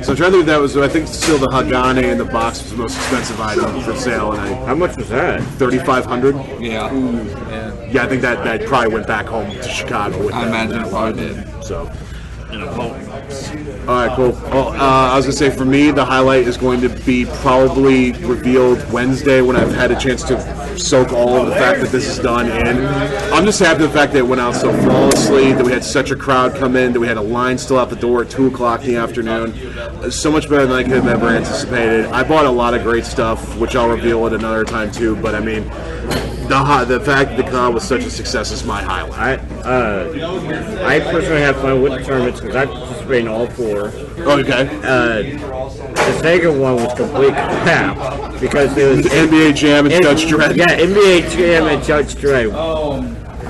So I'm trying to think if that was. I think still the Hagane in the box was the most expensive item for sale. And How much was that? $3,500. Yeah. Yeah, I think that probably went back home to Chicago. With I that, imagine it probably did. So. In a boat. All right, cool. Well, I was gonna say for me, the highlight is going to be probably revealed Wednesday when I've had a chance to soak all of the fact that this is done in. I'm just happy with the fact that it went out so flawlessly, that we had such a crowd come in, that we had a line still out the door at 2 o'clock in the afternoon. So much better than I could have ever anticipated. I bought a lot of great stuff, which I'll reveal at another time too. But I mean, the fact that the con was such a success is my highlight. I personally have fun with the tournaments because I participate in all 4. Okay. The second one was complete crap because there was NBA Jam and Judge Dredd. Yeah, NBA Jam and Judge Dredd.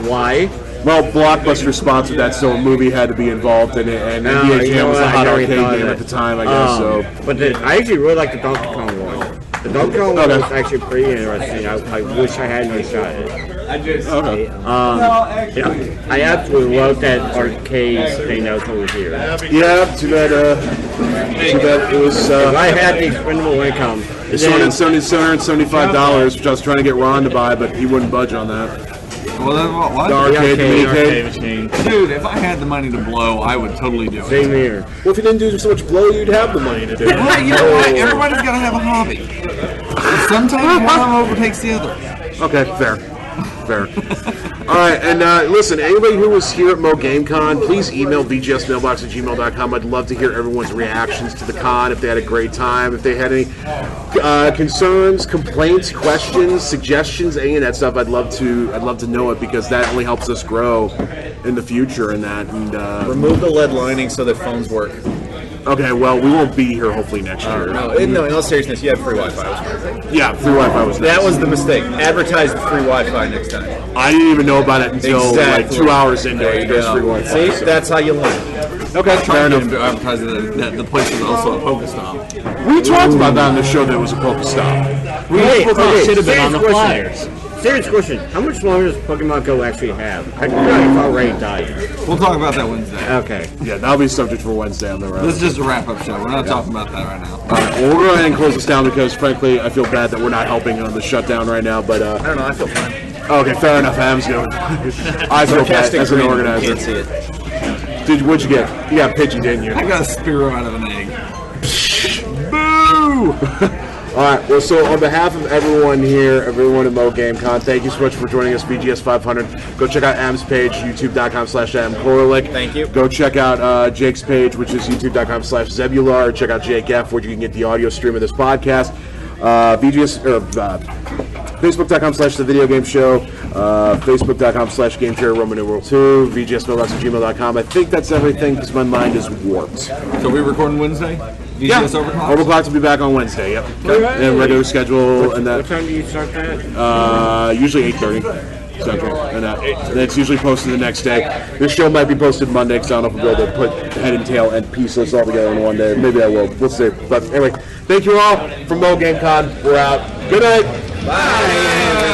Why? Well, Blockbuster sponsored that, so a movie had to be involved in it, and NBA Jam was a hot arcade game at the time, I guess. But I actually really like the Donkey Kong one. The Donkey Kong one was actually pretty interesting. I wish I had another shot at it. I absolutely love that arcade thing that was over here. Yeah, too bad it was. If I had the expendable income, it's $775, which I was trying to get Ron to buy, but he wouldn't budge on that. Well, what? The arcade machine. Dude, if I had the money to blow, I would totally do it. Same here. Well, if you didn't do so much blow, you'd have the money to do it. Well, you know what? Everybody's got to have a hobby. Sometimes one of them overtakes the other. Okay, fair. All right, and listen, anybody who was here at Mo Game Con, please email bgsmailbox@gmail.com. I'd love to hear everyone's reactions to the con, if they had a great time, if they had any concerns, complaints, questions, suggestions, any of that stuff. I'd love to know it, because that only helps us grow in the future and that. And remove the lead lining so that phones work. Okay, well, we won't be here hopefully next year. No, in all seriousness, you had free Wi-Fi. Yeah, free Wi-Fi was nice. That was the mistake. Advertise the free Wi-Fi next time. I didn't even know about it until like 2 hours into it. There's free Wi-Fi. See, that's how you learn. Okay, fair enough. Advertise that the place is also a Pokestop. We talked about that on the show that it was a Pokestop. Should have been on the flyers. Serious question. How much longer does Pokemon Go actually have? I feel like it's already died. We'll talk about that Wednesday. Okay. Yeah, that'll be subject for Wednesday on the road. This is just a wrap-up show. We're not talking about that right now. All right, well, we'll go ahead and close this down, because, frankly, I feel bad that we're not helping on the shutdown right now, but... I don't know, I feel fine. Okay, fair enough. Adam's good. I feel bad as an organizer. Can't see it. Dude, what'd you get? You got Pidgey, didn't you? I got a Spearow out of an egg. Boo! All right, well, so on behalf of everyone here, everyone at Mo Game Con, thank you so much for joining us, BGS 500. Go check out Adam's page, youtube.com/AdamKoralik. Thank you. Go check out Jake's page, which is youtube.com/Zebular. Check out Jake F, where you can get the audio stream of this podcast. Facebook.com/The Video Game Show. Facebook.com/GameShare Roman numeral 2. VGSmailbox@gmail.com. I think that's everything, because my mind is warped. So we recording Wednesday? Yeah, Overclock? Overclock will be back on Wednesday. Yep. Right. And regular schedule and that. What time do you start that? Usually 8:30 Central, and it's usually posted the next day. This show might be posted Monday, because I don't know if we'll be able to put head and tail and pieces all together in one day. Maybe I will. We'll see. But anyway, thank you all from Mo Game Con. We're out. Good night. Bye.